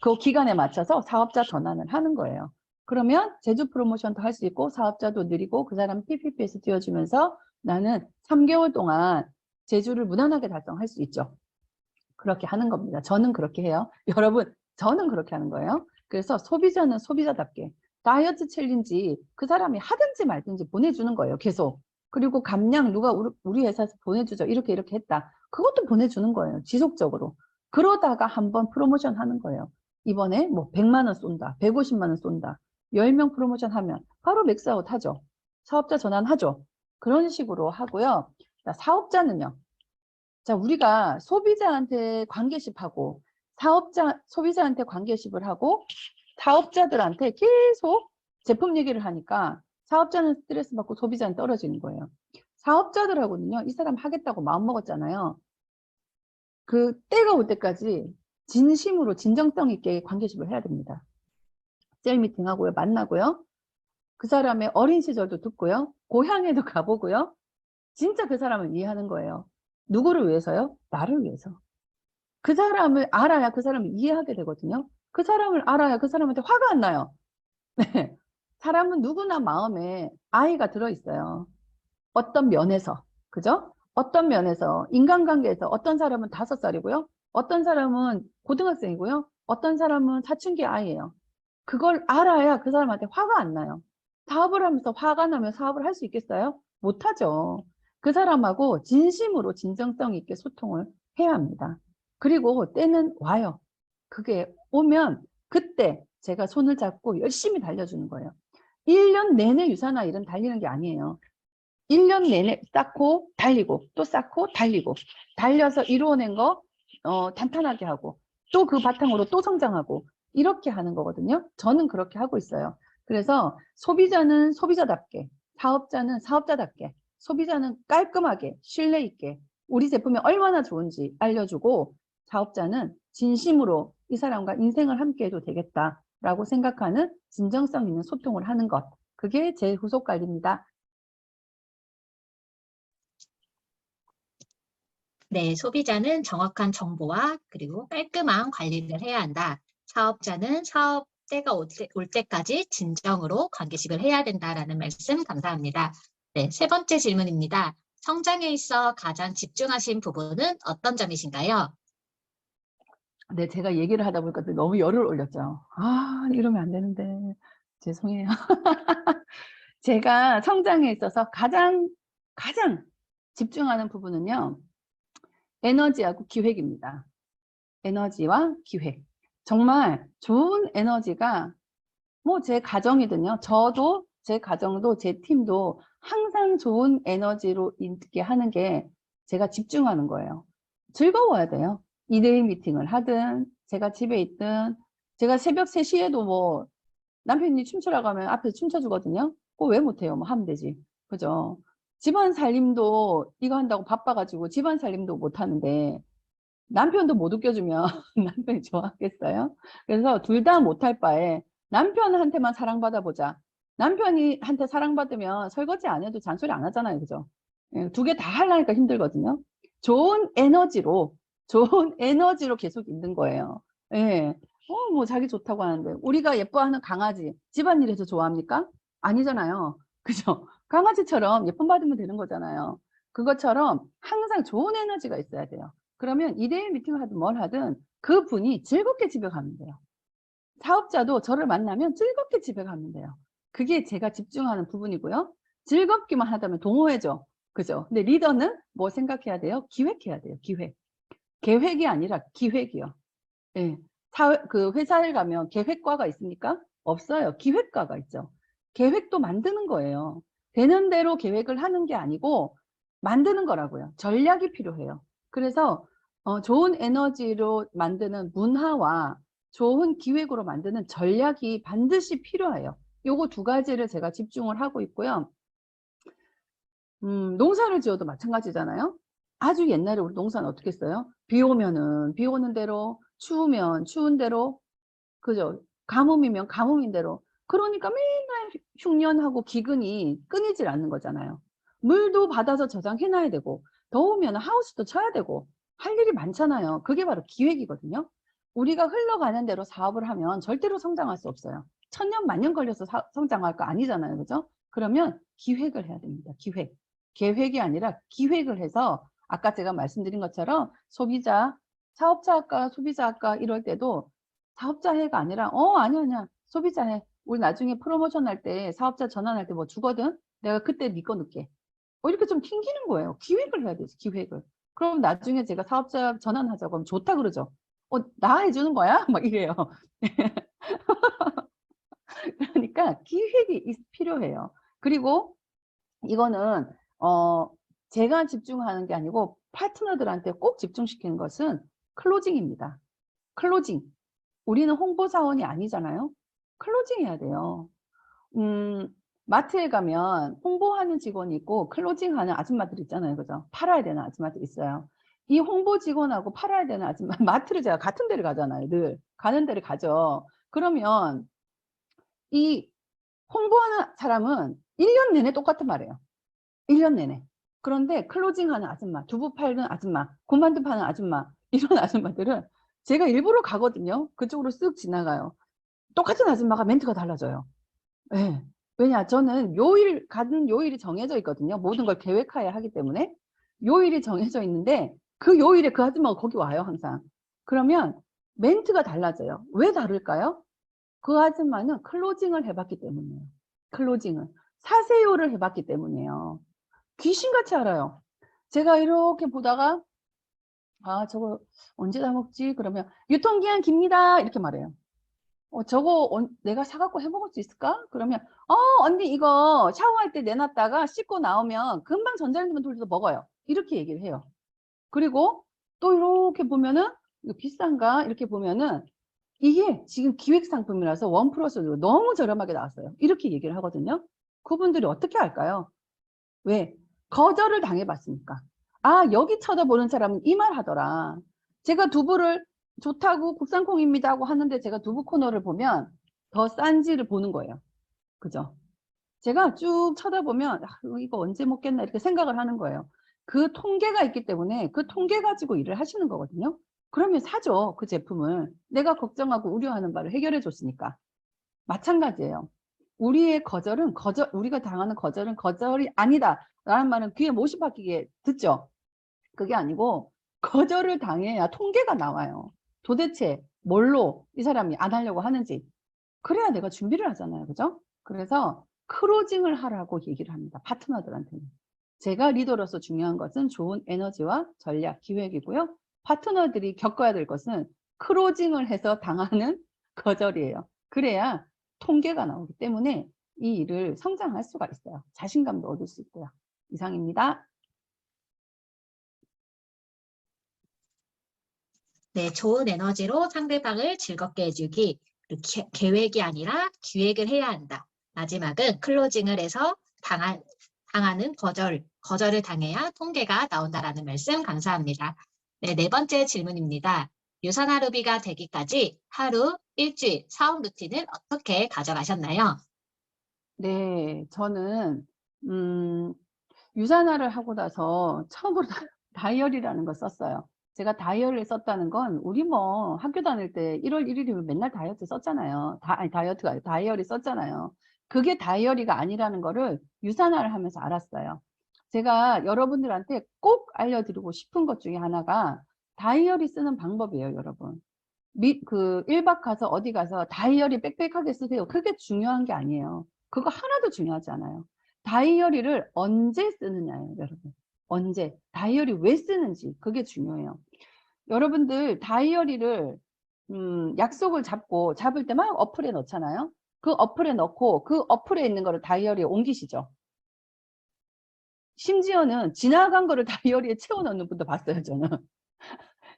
그 기간에 맞춰서 사업자 전환을 하는 거예요. 그러면 제주 프로모션도 할 수 있고 사업자도 느리고 그 사람 PPP에서 띄워주면서 나는 3개월 동안 제주를 무난하게 달성할 수 있죠. 그렇게 하는 겁니다. 저는 그렇게 해요. 여러분, 저는 그렇게 하는 거예요. 그래서 소비자는 소비자답게 다이어트 챌린지 그 사람이 하든지 말든지 보내주는 거예요. 계속. 그리고 감량 누가 우리 회사에서 보내주죠. 이렇게 했다. 그것도 보내주는 거예요. 지속적으로. 그러다가 한번 프로모션 하는 거예요. 이번에 뭐 100만 원 쏜다. 150만 원 쏜다. 10명 프로모션 하면 바로 맥스아웃 하죠. 사업자 전환하죠. 그런 식으로 하고요. 자, 사업자는요. 자, 우리가 소비자한테 관계십하고 소비자한테 관계십을 하고 사업자들한테 계속 제품 얘기를 하니까 사업자는 스트레스 받고 소비자는 떨어지는 거예요. 사업자들하고는요, 이 사람 하겠다고 마음먹었잖아요. 그 때가 올 때까지 진심으로 진정성 있게 관계십을 해야 됩니다. 셀 미팅하고요, 만나고요. 그 사람의 어린 시절도 듣고요. 고향에도 가보고요. 진짜 그 사람을 이해하는 거예요. 누구를 위해서요? 나를 위해서. 그 사람을 알아야 그 사람을 이해하게 되거든요. 그 사람을 알아야 그 사람한테 화가 안 나요. 네. 사람은 누구나 마음에 아이가 들어있어요. 어떤 면에서. 그죠? 어떤 면에서, 인간관계에서 어떤 사람은 5살이고요. 어떤 사람은 고등학생이고요. 어떤 사람은 사춘기 아이예요. 그걸 알아야 그 사람한테 화가 안 나요. 사업을 하면서 화가 나면 사업을 할 수 있겠어요? 못하죠. 그 사람하고 진심으로 진정성 있게 소통을 해야 합니다. 그리고 때는 와요. 그게 오면 그때 제가 손을 잡고 열심히 달려주는 거예요. 1년 내내 유사나 일은 달리는 게 아니에요. 1년 내내 쌓고 달리고 또 쌓고 달리고 달려서 이루어낸 거 단단하게 하고 또 그 바탕으로 또 성장하고 이렇게 하는 거거든요. 저는 그렇게 하고 있어요. 그래서 소비자는 소비자답게, 사업자는 사업자답게, 소비자는 깔끔하게 신뢰 있게 우리 제품이 얼마나 좋은지 알려주고 사업자는 진심으로 이 사람과 인생을 함께 해도 되겠다라고 생각하는 진정성 있는 소통을 하는 것. 그게 제 후속 관리입니다. 네, 소비자는 정확한 정보와 그리고 깔끔한 관리를 해야 한다. 사업자는 사업 때가 올 때까지 진정으로 관계식을 해야 된다라는 말씀 감사합니다. 네, 3번째 질문입니다. 성장에 있어 가장 집중하신 부분은 어떤 점이신가요? 네, 제가 얘기를 하다 보니까 너무 열을 올렸죠. 아, 이러면 안 되는데. 죄송해요. 제가 성장에 있어서 가장 집중하는 부분은요. 에너지하고 기획입니다. 에너지와 기획. 정말 좋은 에너지가 뭐 제 가정이든요. 저도 제 가정도 제 팀도 항상 좋은 에너지로 있게 하는 게 제가 집중하는 거예요. 즐거워야 돼요. 2대1 미팅을 하든 제가 집에 있든 제가 새벽 3시에도 뭐 남편이 춤추라고 하면 앞에서 춤춰주거든요. 그거 왜 못해요? 뭐 하면 되지. 그죠? 집안 살림도 이거 한다고 바빠가지고 집안 살림도 못하는데 남편도 못 웃겨주면 남편이 좋아하겠어요? 그래서 둘 다 못할 바에 남편한테만 사랑받아 보자. 남편이 한테 사랑받으면 설거지 안 해도 잔소리 안 하잖아요. 그죠? 2개 다 하려니까 힘들거든요. 좋은 에너지로 계속 있는 거예요. 예. 뭐 자기 좋다고 하는데 우리가 예뻐하는 강아지 집안일에서 좋아합니까? 아니잖아요. 그죠? 강아지처럼 예쁨 받으면 되는 거잖아요. 그것처럼 항상 좋은 에너지가 있어야 돼요. 그러면 2대1 미팅을 하든 뭘 하든 그분이 즐겁게 집에 가면 돼요. 사업자도 저를 만나면 즐겁게 집에 가면 돼요. 그게 제가 집중하는 부분이고요. 즐겁기만 하다면 동호회죠. 그죠? 근데 리더는 뭐 생각해야 돼요? 기획해야 돼요. 기획. 계획이 아니라 기획이요. 예. 그 회사에 가면 계획과가 있습니까? 없어요. 기획과가 있죠. 계획도 만드는 거예요. 되는 대로 계획을 하는 게 아니고 만드는 거라고요. 전략이 필요해요. 그래서 좋은 에너지로 만드는 문화와 좋은 기획으로 만드는 전략이 반드시 필요해요. 요거 두 가지를 제가 집중을 하고 있고요. 농사를 지어도 마찬가지잖아요. 아주 옛날에 우리 농사는 어떻게 했어요? 비 오면은 비 오는 대로, 추우면 추운 대로, 그죠? 가뭄이면 가뭄인 대로. 그러니까 맨날 흉년하고 기근이 끊이질 않는 거잖아요. 물도 받아서 저장해놔야 되고, 더우면 하우스도 쳐야 되고, 할 일이 많잖아요. 그게 바로 기획이거든요. 우리가 흘러가는 대로 사업을 하면 절대로 성장할 수 없어요. 천년 만년 걸려서 성장할 거 아니잖아요. 그죠? 그러면 기획을 해야 됩니다. 기획. 계획이 아니라 기획을 해서 아까 제가 말씀드린 것처럼 소비자, 사업자 할까 소비자 할까 이럴 때도 사업자 해가 아니라 아니야 소비자 해. 우리 나중에 프로모션 할 때 사업자 전환할 때 뭐 주거든. 내가 그때 네 거 넣게. 이렇게 좀 튕기는 거예요. 기획을 해야 되지 기획을. 그럼 나중에 제가 사업자 전환하자고 하면 좋다 그러죠. 나 해주는 거야? 막 이래요. 그러니까 기획이 필요해요. 그리고 이거는 제가 집중하는 게 아니고 파트너들한테 꼭 집중시키는 것은 클로징입니다. 클로징. 우리는 홍보사원이 아니잖아요. 클로징 해야 돼요. 마트에 가면 홍보하는 직원이 있고 클로징하는 아줌마들 있잖아요. 그죠? 팔아야 되는 아줌마들 있어요. 이 홍보 직원하고 팔아야 되는 아줌마, 마트를 제가 같은 데를 가잖아요. 늘 가는 데를 가죠. 그러면 이 홍보하는 사람은 1년 내내 똑같은 말이에요. 1년 내내. 그런데 클로징하는 아줌마, 두부 파는 아줌마, 고만두 파는 아줌마 이런 아줌마들은 제가 일부러 가거든요. 그쪽으로 쓱 지나가요. 똑같은 아줌마가 멘트가 달라져요. 네. 왜냐 저는 요일 가는 요일이 정해져 있거든요. 모든 걸 계획하에 하기 때문에 요일이 정해져 있는데 그 요일에 그 아줌마가 거기 와요. 항상. 그러면 멘트가 달라져요. 왜 다를까요? 그 아줌마는 클로징을 해봤기 때문이에요. 클로징을. 사세요를 해봤기 때문이에요. 귀신같이 알아요. 제가 이렇게 보다가 저거 언제 다 먹지? 그러면 유통기한 깁니다. 이렇게 말해요. 저거 내가 사갖고 해먹을 수 있을까? 그러면 언니 이거 샤워할 때 내놨다가 씻고 나오면 금방 전자레인지만 돌려서 먹어요. 이렇게 얘기를 해요. 그리고 또 이렇게 보면은 이거 비싼가? 이렇게 보면은 이게 지금 기획상품이라서 1+1로 너무 저렴하게 나왔어요. 이렇게 얘기를 하거든요. 그분들이 어떻게 할까요? 왜? 거절을 당해봤으니까. 여기 쳐다보는 사람은 이 말 하더라. 제가 두부를 좋다고 국산콩입니다 하고 하는데 제가 두부 코너를 보면 더 싼지를 보는 거예요. 그죠? 제가 쭉 쳐다보면 이거 언제 먹겠나 이렇게 생각을 하는 거예요. 그 통계가 있기 때문에 그 통계 가지고 일을 하시는 거거든요. 그러면 사죠. 그 제품을. 내가 걱정하고 우려하는 바를 해결해 줬으니까. 마찬가지예요. 우리의 거절은 우리가 당하는 거절은 거절이 아니다 라는 말은 귀에 못이 박히게 듣죠. 그게 아니고 거절을 당해야 통계가 나와요. 도대체 뭘로 이 사람이 안 하려고 하는지. 그래야 내가 준비를 하잖아요. 그죠? 그래서 클로징을 하라고 얘기를 합니다. 파트너들한테는. 제가 리더로서 중요한 것은 좋은 에너지와 전략, 기획이고요. 파트너들이 겪어야 될 것은 클로징을 해서 당하는 거절이에요. 그래야 통계가 나오기 때문에 이 일을 성장할 수가 있어요. 자신감도 얻을 수 있고요. 이상입니다. 네, 좋은 에너지로 상대방을 즐겁게 해주기. 계획이 아니라 기획을 해야 한다. 마지막은 클로징을 해서 당하는 거절을 당해야 통계가 나온다라는 말씀 감사합니다. 네, 네 번째 질문입니다. 유산화루비가 되기까지 하루, 일주일, 사업 루틴을 어떻게 가져가셨나요? 네, 저는 유산화를 하고 나서 처음으로 다이어리라는 걸 썼어요. 제가 다이어리를 썼다는 건 우리 뭐 학교 다닐 때 1월 1일이면 맨날 다이어트 썼잖아요. 아니 다이어트가 아니라 다이어리 썼잖아요. 그게 다이어리가 아니라는 거를 유산화를 하면서 알았어요. 제가 여러분들한테 꼭 알려드리고 싶은 것 중에 하나가 다이어리 쓰는 방법이에요, 여러분. 1박 가서 어디 가서 다이어리 빽빽하게 쓰세요. 그게 중요한 게 아니에요. 그거 하나도 중요하지 않아요. 다이어리를 언제 쓰느냐예요, 여러분. 언제. 다이어리 왜 쓰는지 그게 중요해요. 여러분들 다이어리를 약속을 잡을 때 막 어플에 넣잖아요. 그 어플에 넣고 그 어플에 있는 거를 다이어리에 옮기시죠. 심지어는 지나간 거를 다이어리에 채워 넣는 분도 봤어요, 저는.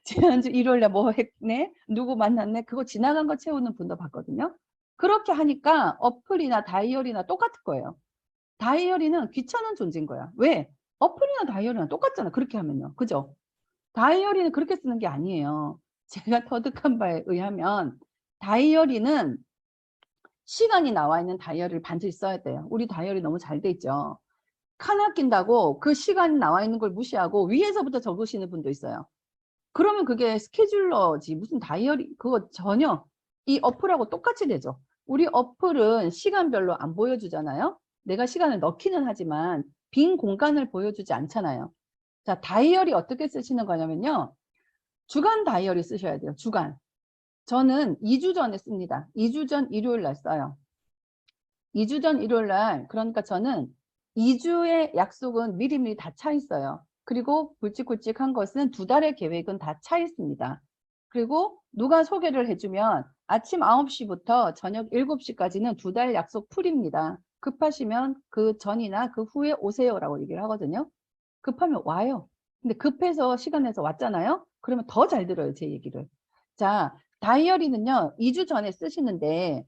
지난주 일요일에 뭐 했네? 누구 만났네? 그거 지나간 거 채우는 분도 봤거든요. 그렇게 하니까 어플이나 다이어리나 똑같을 거예요. 다이어리는 귀찮은 존재인 거야. 왜? 어플이나 다이어리나 똑같잖아. 그렇게 하면요. 그죠? 다이어리는 그렇게 쓰는 게 아니에요. 제가 터득한 바에 의하면 다이어리는 시간이 나와 있는 다이어리를 반드시 써야 돼요. 우리 다이어리 너무 잘 돼 있죠. 칸 아낀다고 그 시간이 나와 있는 걸 무시하고 위에서부터 적으시는 분도 있어요. 그러면 그게 스케줄러지 무슨 다이어리 그거 전혀 이 어플하고 똑같이 되죠. 우리 어플은 시간별로 안 보여주잖아요. 내가 시간을 넣기는 하지만 빈 공간을 보여주지 않잖아요. 자, 다이어리 어떻게 쓰시는 거냐면요. 주간 다이어리 쓰셔야 돼요. 주간. 저는 2주 전에 씁니다. 2주 전 일요일 날 써요. 2주 전 일요일 날 그러니까 저는 2주의 약속은 미리미리 다 차 있어요. 그리고 굵직굵직한 것은 2달의 계획은 다 차 있습니다. 그리고 누가 소개를 해주면 아침 9시부터 저녁 7시까지는 2달 약속 풀입니다. 급하시면 그 전이나 그 후에 오세요라고 얘기를 하거든요. 급하면 와요. 근데 급해서 시간 내서 왔잖아요. 그러면 더 잘 들어요, 제 얘기를. 자, 다이어리는요. 2주 전에 쓰시는데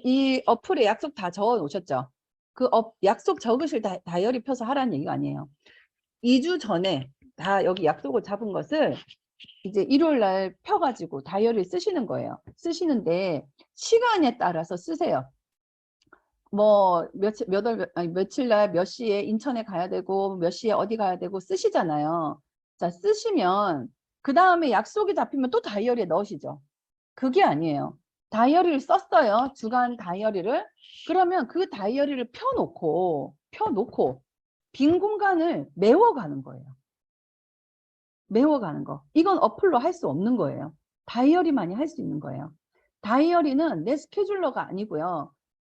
이 어플에 약속 다 적어 놓으셨죠? 그 약속 적으실 다이어리 펴서 하라는 얘기가 아니에요. 2주 전에 다 여기 약속을 잡은 것을 이제 일요일 날 펴가지고 다이어리를 쓰시는 거예요. 쓰시는데 시간에 따라서 쓰세요. 뭐 며칠 날 몇 시에 인천에 가야 되고 몇 시에 어디 가야 되고 쓰시잖아요. 자, 쓰시면 그 다음에 약속이 잡히면 또 다이어리에 넣으시죠. 그게 아니에요. 다이어리를 썼어요. 주간 다이어리를. 그러면 그 다이어리를 펴놓고 빈 공간을 메워가는 거예요. 메워가는 거. 이건 어플로 할 수 없는 거예요. 다이어리만이 할 수 있는 거예요. 다이어리는 내 스케줄러가 아니고요.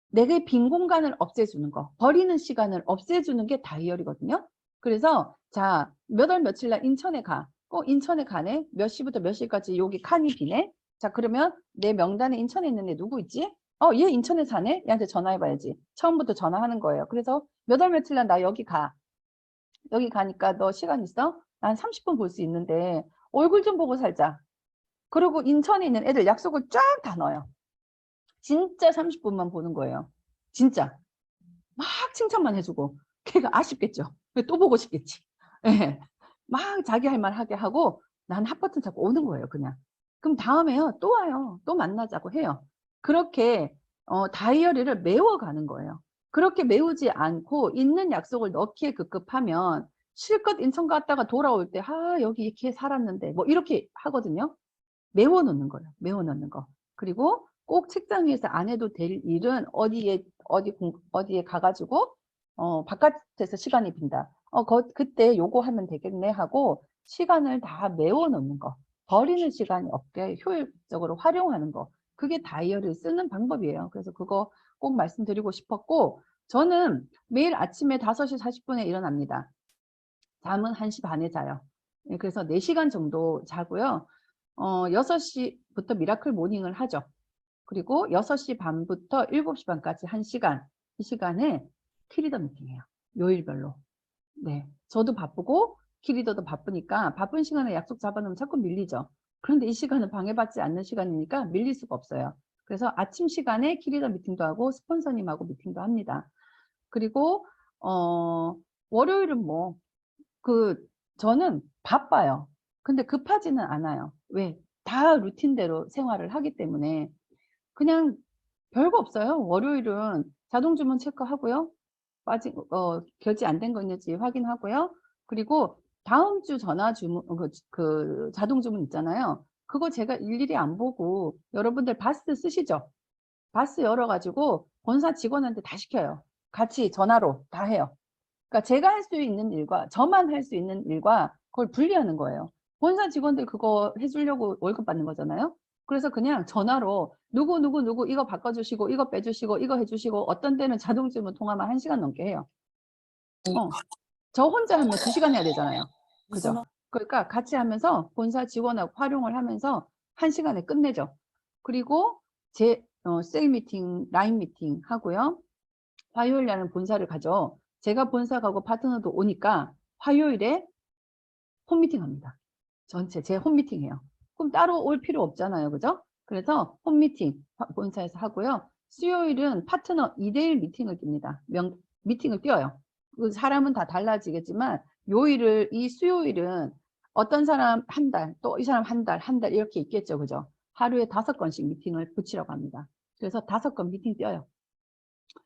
내게 빈 공간을 없애주는 거, 버리는 시간을 없애주는 게 다이어리거든요. 그래서 자, 몇 월 며칠 날 인천에 가. 인천에 가네. 몇 시부터 몇 시까지 여기 칸이 비네. 자, 그러면 내 명단에 인천에 있는 애 누구 있지? 얘 인천에 사네? 얘한테 전화해봐야지. 처음부터 전화하는 거예요. 그래서 몇 월 며칠 날 나 여기 가. 여기 가니까 너 시간 있어? 난 30분 볼 수 있는데 얼굴 좀 보고 살자. 그리고 인천에 있는 애들 약속을 쫙 다 넣어요. 진짜 30분만 보는 거예요. 진짜. 막 칭찬만 해주고 걔가 아쉽겠죠. 또 보고 싶겠지. 네. 막 자기 할 말 하게 하고 난 핫버튼 잡고 오는 거예요. 그냥. 그럼 다음에요. 또 와요. 또 만나자고 해요. 그렇게 다이어리를 메워가는 거예요. 그렇게 메우지 않고 있는 약속을 넣기에 급급하면 실컷 인천 갔다가 돌아올 때 여기 이렇게 살았는데 뭐 이렇게 하거든요. 메워놓는 거예요. 메워놓는 거. 그리고 꼭 책상 위에서 안 해도 될 일은 어디에 가가지고 바깥에서 시간이 빈다. 그때 요거 하면 되겠네 하고 시간을 다 메워놓는 거. 버리는 시간이 없게 효율적으로 활용하는 거. 그게 다이어리를 쓰는 방법이에요. 그래서 그거 꼭 말씀드리고 싶었고 저는 매일 아침에 5시 40분에 일어납니다. 잠은 1시 반에 자요. 그래서 4시간 정도 자고요. 6시부터 미라클 모닝을 하죠. 그리고 6시 반부터 7시 반까지 1시간. 이 시간에 키리더 미팅해요. 요일별로. 네. 저도 바쁘고 키리더도 바쁘니까 바쁜 시간에 약속 잡아놓으면 자꾸 밀리죠. 그런데 이 시간은 방해받지 않는 시간이니까 밀릴 수가 없어요. 그래서 아침 시간에 키리더 미팅도 하고 스폰서님하고 미팅도 합니다. 그리고 월요일은 저는 바빠요. 근데 급하지는 않아요. 왜? 다 루틴대로 생활을 하기 때문에 그냥 별거 없어요. 월요일은 자동 주문 체크하고요. 결제 안 된 거 있는지 확인하고요. 그리고 다음 주 전화 주문, 그 자동 주문 있잖아요. 그거 제가 일일이 안 보고 여러분들 바스 쓰시죠? 바스 열어가지고 본사 직원한테 다 시켜요. 같이 전화로 다 해요. 그러니까 제가 할 수 있는 일과 저만 할 수 있는 일과 그걸 분리하는 거예요. 본사 직원들 그거 해주려고 월급 받는 거잖아요. 그래서 그냥 전화로 누구 이거 바꿔주시고 이거 빼주시고 이거 해주시고 어떤 때는 자동 주문 통화만 1시간 넘게 해요. 저 혼자 하면 2시간 해야 되잖아요. 그죠? 그러니까 같이 하면서 본사 직원하고 활용을 하면서 1시간에 끝내죠. 그리고 제 세일 미팅, 라인 미팅 하고요. 화요일 날은 본사를 가죠. 제가 본사 가고 파트너도 오니까 화요일에 홈미팅 합니다. 전체 제 홈미팅해요. 그럼 따로 올 필요 없잖아요. 그죠? 그래서 홈미팅 본사에서 하고요. 수요일은 파트너 2대1 미팅을 띱니다. 미팅을 띄어요. 그 사람은 다 달라지겠지만 요일을 이 수요일은 어떤 사람 한 달, 또 이 사람 한 달 이렇게 있겠죠. 그죠? 하루에 5건씩 미팅을 붙이라고 합니다. 그래서 5건 미팅 띄어요.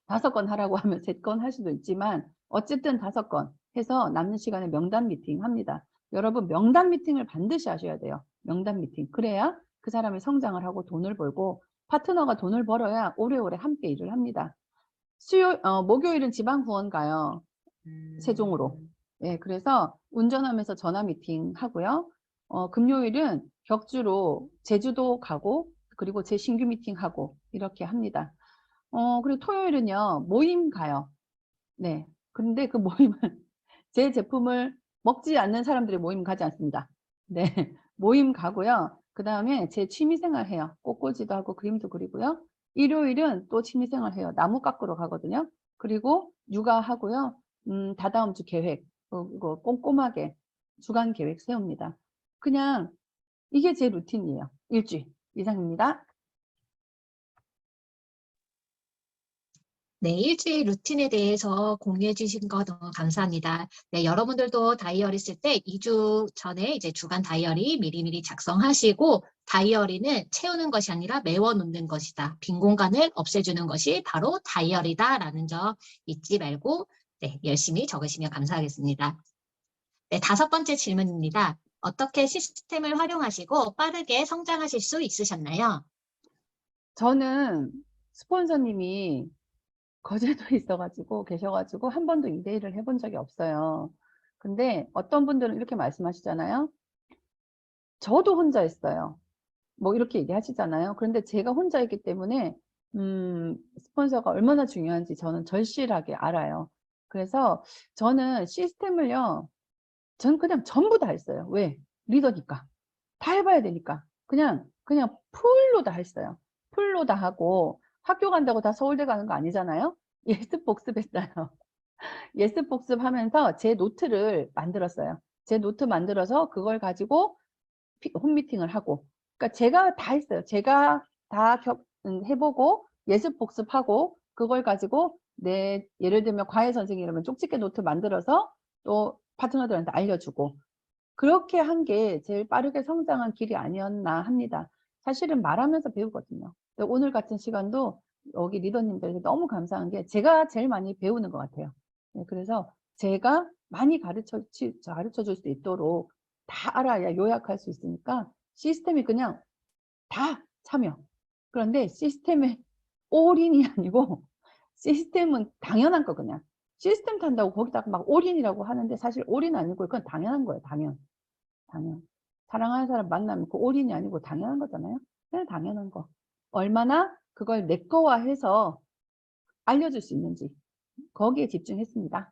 5건 하라고 하면 3건 할 수도 있지만 어쨌든 5건 해서 남는 시간에 명단 미팅 합니다. 여러분 명단 미팅을 반드시 하셔야 돼요. 명단 미팅. 그래야 그 사람이 성장을 하고 돈을 벌고 파트너가 돈을 벌어야 오래오래 함께 일을 합니다. 목요일은 지방 후원 가요. 세종으로. 예, 그래서 운전하면서 전화 미팅 하고요. 금요일은 격주로 제주도 가고 그리고 제 신규 미팅 하고 이렇게 합니다. 그리고 토요일은요, 모임 가요. 네. 근데 그 모임은 제 제품을 먹지 않는 사람들의 모임 가지 않습니다. 네. 모임 가고요. 그 다음에 제 취미생활 해요. 꽃꽂이도 하고 그림도 그리고요. 일요일은 또 취미생활 해요. 나무 깎으러 가거든요. 그리고 육아하고요. 다다음 주 계획, 이거 꼼꼼하게 주간 계획 세웁니다. 그냥 이게 제 루틴이에요. 일주일 이상입니다. 네, 일주일 루틴에 대해서 공유해 주신 거 너무 감사합니다. 네, 여러분들도 다이어리 쓸 때 2주 전에 이제 주간 다이어리 미리미리 작성하시고 다이어리는 채우는 것이 아니라 메워놓는 것이다. 빈 공간을 없애주는 것이 바로 다이어리다라는 점 잊지 말고 네, 열심히 적으시면 감사하겠습니다. 네, 5번째 질문입니다. 어떻게 시스템을 활용하시고 빠르게 성장하실 수 있으셨나요? 저는 스폰서님이 거제도에 있어가지고 계셔가지고 한 번도 2대1을 해본 적이 없어요. 근데 어떤 분들은 이렇게 말씀하시잖아요. 저도 혼자 했어요. 뭐 이렇게 얘기하시잖아요. 그런데 제가 혼자 했기 때문에 스폰서가 얼마나 중요한지 저는 절실하게 알아요. 그래서 저는 시스템을요. 전 그냥 전부 다 했어요. 왜? 리더니까. 다 해봐야 되니까. 그냥 풀로 다 했어요. 풀로 다 하고 학교 간다고 다 서울대 가는 거 아니잖아요. 예습 복습했어요. 예습 복습하면서 제 노트를 만들었어요. 제 노트 만들어서 그걸 가지고 홈미팅을 하고. 그러니까 제가 다 했어요. 제가 다 해보고 예습 복습하고 그걸 가지고 예를 들면 과외 선생님이라면 쪽집게 노트 만들어서 또 파트너들한테 알려주고 그렇게 한 게 제일 빠르게 성장한 길이 아니었나 합니다. 사실은 말하면서 배우거든요. 오늘 같은 시간도 여기 리더님들에게 너무 감사한 게 제가 제일 많이 배우는 것 같아요. 네, 그래서 제가 많이 가르쳐 줄 수 있도록 다 알아야 요약할 수 있으니까 시스템이 그냥 다 참여. 그런데 시스템에 올인이 아니고 시스템은 당연한 거 그냥. 시스템 탄다고 거기다가 막 올인이라고 하는데 사실 올인 아니고 그건 당연한 거예요. 당연. 사랑하는 사람 만나면 그 올인이 아니고 당연한 거잖아요. 그냥 당연한 거. 얼마나 그걸 내 거화해서 알려줄 수 있는지 거기에 집중했습니다.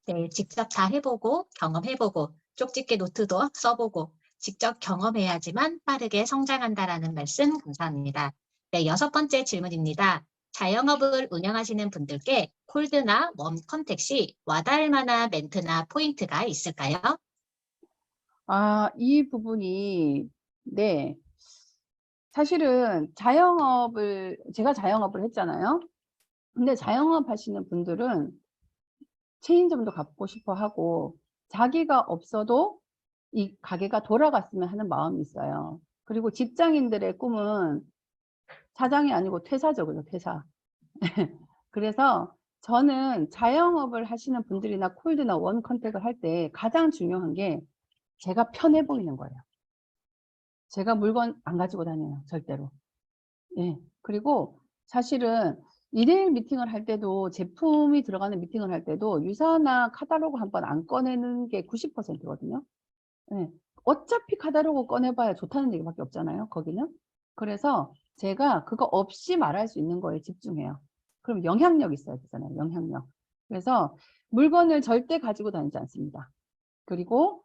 네, 직접 다 해보고 경험해보고 쪽집게 노트도 써보고 직접 경험해야지만 빠르게 성장한다라는 말씀 감사합니다. 네, 6번째 질문입니다. 자영업을 운영하시는 분들께 콜드나 웜 컨택 시 와닿을 만한 멘트나 포인트가 있을까요? 이 부분이 네. 사실은 제가 자영업을 했잖아요. 근데 자영업 하시는 분들은 체인점도 갖고 싶어 하고 자기가 없어도 이 가게가 돌아갔으면 하는 마음이 있어요. 그리고 직장인들의 꿈은 사장이 아니고 퇴사죠. 그죠? 퇴사. 그래서 저는 자영업을 하시는 분들이나 콜드나 원 컨택을 할 때 가장 중요한 게 제가 편해 보이는 거예요. 제가 물건 안 가지고 다녀요. 절대로. 예. 그리고 사실은 1대1 미팅을 할 때도 제품이 들어가는 미팅을 할 때도 유사나 카탈로그 한 번 안 꺼내는 게 90%거든요. 예. 어차피 카탈로그 꺼내봐야 좋다는 얘기밖에 없잖아요. 거기는. 그래서 제가 그거 없이 말할 수 있는 거에 집중해요. 그럼 영향력 있어야 되잖아요. 영향력. 그래서 물건을 절대 가지고 다니지 않습니다. 그리고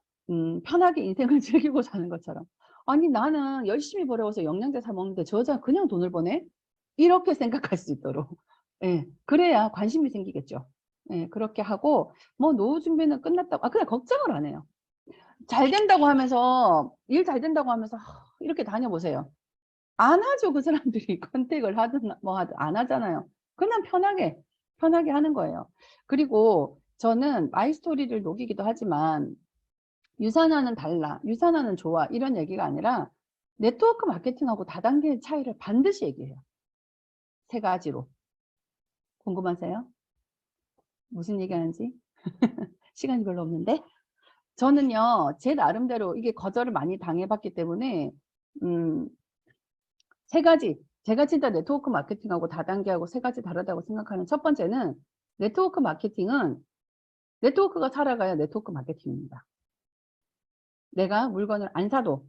편하게 인생을 즐기고 사는 것처럼. 아니 나는 열심히 벌어와서 영양제 사 먹는데 저 여자 그냥 돈을 버네? 이렇게 생각할 수 있도록. 예, 그래야 관심이 생기겠죠. 예, 그렇게 하고, 뭐, 노후 준비는 끝났다고, 그냥 걱정을 안 해요. 잘 된다고 하면서, 일 잘 된다고 하면서, 이렇게 다녀보세요. 안 하죠. 그 사람들이 컨택을 하든, 뭐 하든, 안 하잖아요. 그냥 편하게 하는 거예요. 그리고 저는 마이스토리를 녹이기도 하지만, 유산화는 달라, 유산화는 좋아, 이런 얘기가 아니라, 네트워크 마케팅하고 다단계의 차이를 반드시 얘기해요. 세 가지로. 궁금하세요? 무슨 얘기하는지? 시간이 별로 없는데. 저는요, 제 나름대로 이게 거절을 많이 당해봤기 때문에, 세 가지. 제가 진짜 네트워크 마케팅하고 다단계하고 세 가지 다르다고 생각하는 첫 번째는, 네트워크 마케팅은 네트워크가 살아가야 네트워크 마케팅입니다. 내가 물건을 안 사도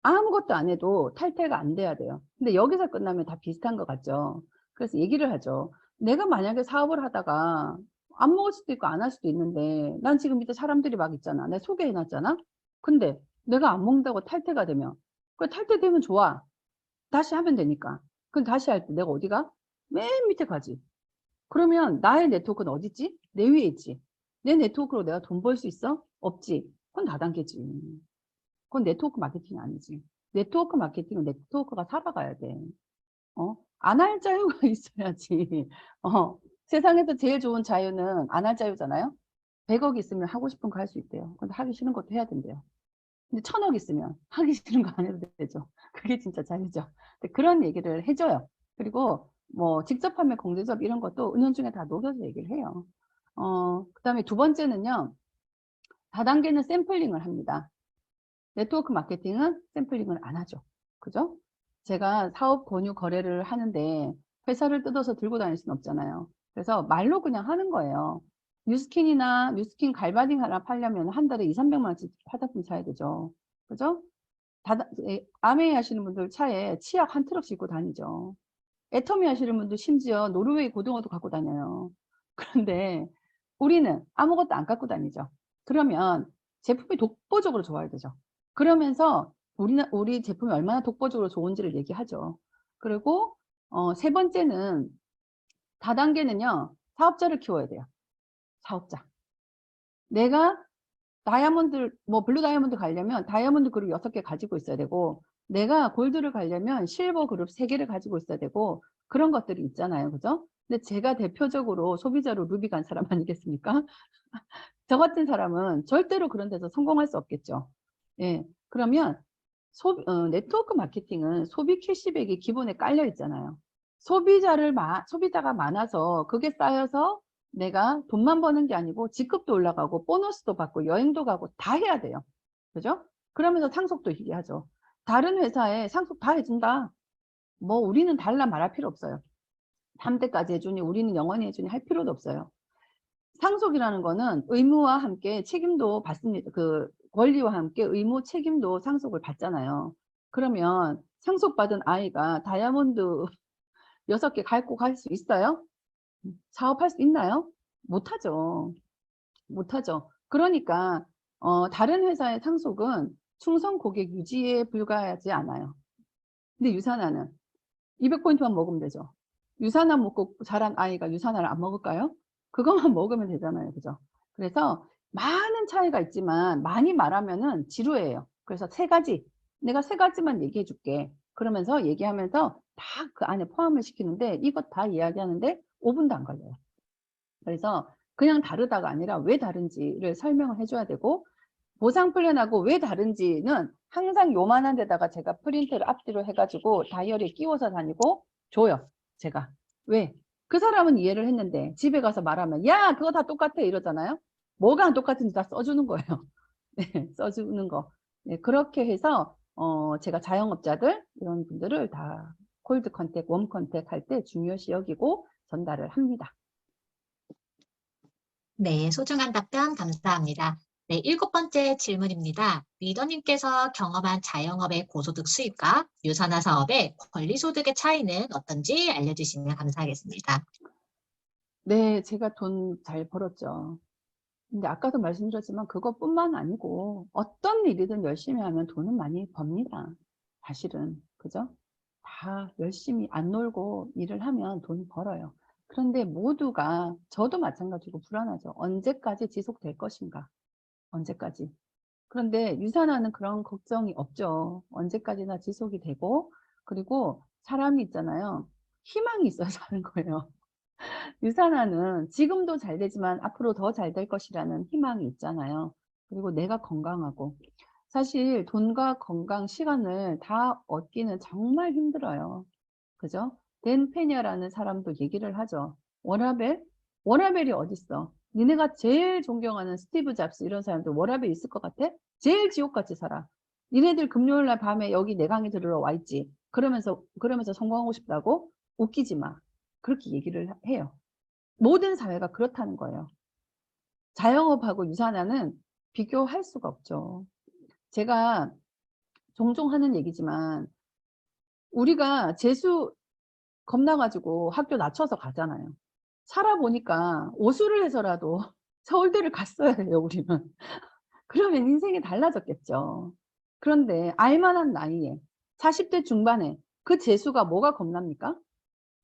아무것도 안 해도 탈퇴가 안 돼야 돼요. 근데 여기서 끝나면 다 비슷한 것 같죠. 그래서 얘기를 하죠. 내가 만약에 사업을 하다가 안 먹을 수도 있고 안 할 수도 있는데 난 지금 밑에 사람들이 막 있잖아. 내가 소개해놨잖아. 근데 내가 안 먹는다고 탈퇴가 되면 그 탈퇴되면 좋아. 다시 하면 되니까. 그럼 다시 할 때 내가 어디가? 맨 밑에 가지. 그러면 나의 네트워크는 어디 있지? 내 위에 있지. 내 네트워크로 내가 돈 벌 수 있어? 없지. 그건 다단계지. 그건 네트워크 마케팅이 아니지. 네트워크 마케팅은 네트워크가 살아가야 돼. 안 할 자유가 있어야지. 세상에서 제일 좋은 자유는 안 할 자유잖아요. 100억 있으면 하고 싶은 거 할 수 있대요. 근데 하기 싫은 것도 해야 된대요. 근데 1000억 있으면 하기 싫은 거 안 해도 되죠. 그게 진짜 자유죠. 근데 그런 얘기를 해줘요. 그리고 뭐 직접 판매, 공대접 이런 것도 은연중에 다 녹여서 얘기를 해요. 그다음에 두 번째는요. 다단계는 샘플링을 합니다. 네트워크 마케팅은 샘플링을 안 하죠. 그죠? 제가 사업 권유 거래를 하는데 회사를 뜯어서 들고 다닐 수는 없잖아요. 그래서 말로 그냥 하는 거예요. 뉴스킨 갈바딩 하나 팔려면 한 달에 2, 300만 원씩 화장품 사야 되죠. 그죠? 아메이 하시는 분들 차에 치약 한 트럭 싣고 다니죠. 애터미 하시는 분들 심지어 노르웨이 고등어도 갖고 다녀요. 그런데 우리는 아무것도 안 갖고 다니죠. 그러면 제품이 독보적으로 좋아야 되죠. 그러면서 우리 제품이 얼마나 독보적으로 좋은지를 얘기하죠. 그리고 세 번째는 다단계는요. 사업자를 키워야 돼요. 사업자. 내가 다이아몬드, 뭐 블루 다이아몬드 가려면 다이아몬드 그룹 6개 가지고 있어야 되고 내가 골드를 가려면 실버 그룹 3개를 가지고 있어야 되고 그런 것들이 있잖아요. 그죠? 근데 제가 대표적으로 소비자로 루비 간 사람 아니겠습니까? 저 같은 사람은 절대로 그런 데서 성공할 수 없겠죠. 예. 그러면 네트워크 마케팅은 소비 캐시백이 기본에 깔려 있잖아요. 소비자가 많아서 그게 쌓여서 내가 돈만 버는 게 아니고 직급도 올라가고 보너스도 받고 여행도 가고 다 해야 돼요. 그죠? 그러면서 상속도 희귀하죠. 다른 회사에 상속 다 해준다. 뭐 우리는 달라 말할 필요 없어요. 3대까지 해주니 우리는 영원히 해주니 할 필요도 없어요. 상속이라는 거는 의무와 함께 책임도 받습니다. 그 권리와 함께 의무 책임도 상속을 받잖아요. 그러면 상속받은 아이가 다이아몬드 6개 갖고 갈 수 있어요? 사업할 수 있나요? 못하죠. 못하죠. 그러니까 다른 회사의 상속은 충성 고객 유지에 불과하지 않아요. 근데 유산화는 200포인트만 먹으면 되죠. 유산화 먹고 자란 아이가 유산화를 안 먹을까요? 그것만 먹으면 되잖아요. 그죠? 그래서 많은 차이가 있지만 많이 말하면은 지루해요. 그래서 세 가지, 내가 세 가지만 얘기해 줄게. 그러면서 얘기하면서 다 그 안에 포함을 시키는데 이것 다 이야기하는데 5분도 안 걸려요. 그래서 그냥 다르다가 아니라 왜 다른지를 설명을 해줘야 되고 보상 플랜하고 왜 다른지는 항상 요만한 데다가 제가 프린트를 앞뒤로 해가지고 다이어리에 끼워서 다니고 줘요. 제가. 왜? 그 사람은 이해를 했는데 집에 가서 말하면 야 그거 다 똑같아 이러잖아요. 뭐가 똑같은지 다 써주는 거예요. 네, 써주는 거. 네, 그렇게 해서 제가 자영업자들 이런 분들을 다 콜드 컨택, 웜 컨택 할 때 중요시 여기고 전달을 합니다. 네, 소중한 답변 감사합니다. 네, 7번째 질문입니다. 리더님께서 경험한 자영업의 고소득 수입과 유산화 사업의 권리소득의 차이는 어떤지 알려주시면 감사하겠습니다. 네, 제가 돈 잘 벌었죠. 근데 아까도 말씀드렸지만 그것뿐만 아니고 어떤 일이든 열심히 하면 돈은 많이 법니다. 사실은. 그죠? 다 다 열심히 안 놀고 일을 하면 돈 벌어요. 그런데 모두가, 저도 마찬가지고 불안하죠. 언제까지 지속될 것인가? 언제까지? 그런데 유산화는 그런 걱정이 없죠. 언제까지나 지속이 되고, 그리고 사람이 있잖아요. 희망이 있어야 사는 거예요. 유산화는 지금도 잘 되지만 앞으로 더 잘 될 것이라는 희망이 있잖아요. 그리고 내가 건강하고. 사실 돈과 건강, 시간을 다 얻기는 정말 힘들어요. 그죠? 댄 페녀라는 사람도 얘기를 하죠. 워라벨? 워라벨이 어딨어? 니네가 제일 존경하는 스티브 잡스 이런 사람들 워라벨 있을 것 같아? 제일 지옥같이 살아. 니네들 금요일 날 밤에 여기 내 강의 들으러 와 있지. 그러면서 성공하고 싶다고? 웃기지 마. 그렇게 얘기를 해요. 모든 사회가 그렇다는 거예요. 자영업하고 유산화는 비교할 수가 없죠. 제가 종종 하는 얘기지만 우리가 재수 겁나가지고 학교 낮춰서 가잖아요. 살아보니까 오수를 해서라도 서울대를 갔어야 해요, 우리는. 그러면 인생이 달라졌겠죠. 그런데 알만한 나이에 40대 중반에 그 재수가 뭐가 겁납니까?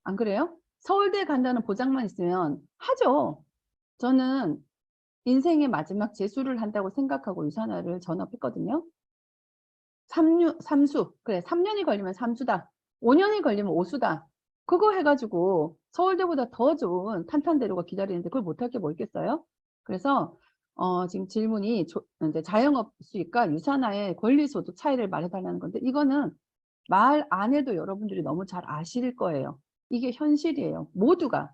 안 그래요? 서울대 간다는 보장만 있으면 하죠. 저는 인생의 마지막 재수를 한다고 생각하고 유산화를 전업했거든요. 삼수. 그래, 3년이 걸리면 삼수다. 5년이 걸리면 오수다. 그거 해가지고 서울대보다 더 좋은 탄탄대로가 기다리는데 그걸 못할 게 뭐 있겠어요? 그래서 지금 질문이 이제 자영업 수익과 유산화의 권리소득 차이를 말해달라는 건데 이거는 말 안 해도 여러분들이 너무 잘 아실 거예요. 이게 현실이에요. 모두가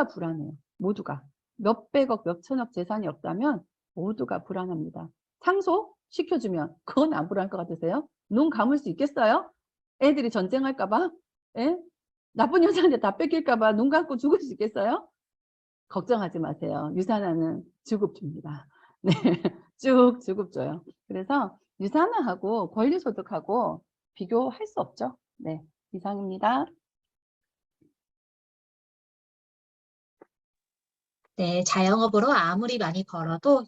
불안해요. 모두가. 몇백억, 몇천억 재산이 없다면 모두가 불안합니다. 상속 시켜주면 그건 안 불안할 것 같으세요? 눈 감을 수 있겠어요? 애들이 전쟁할까봐? 예? 나쁜 여자한테 다 뺏길까봐 눈 감고 죽을 수 있겠어요? 걱정하지 마세요. 유산화는 주급 줍니다. 네, 쭉 주급 줘요. 그래서 유산화하고 권리소득하고 비교할 수 없죠. 네, 이상입니다. 네, 자영업으로 아무리 많이 벌어도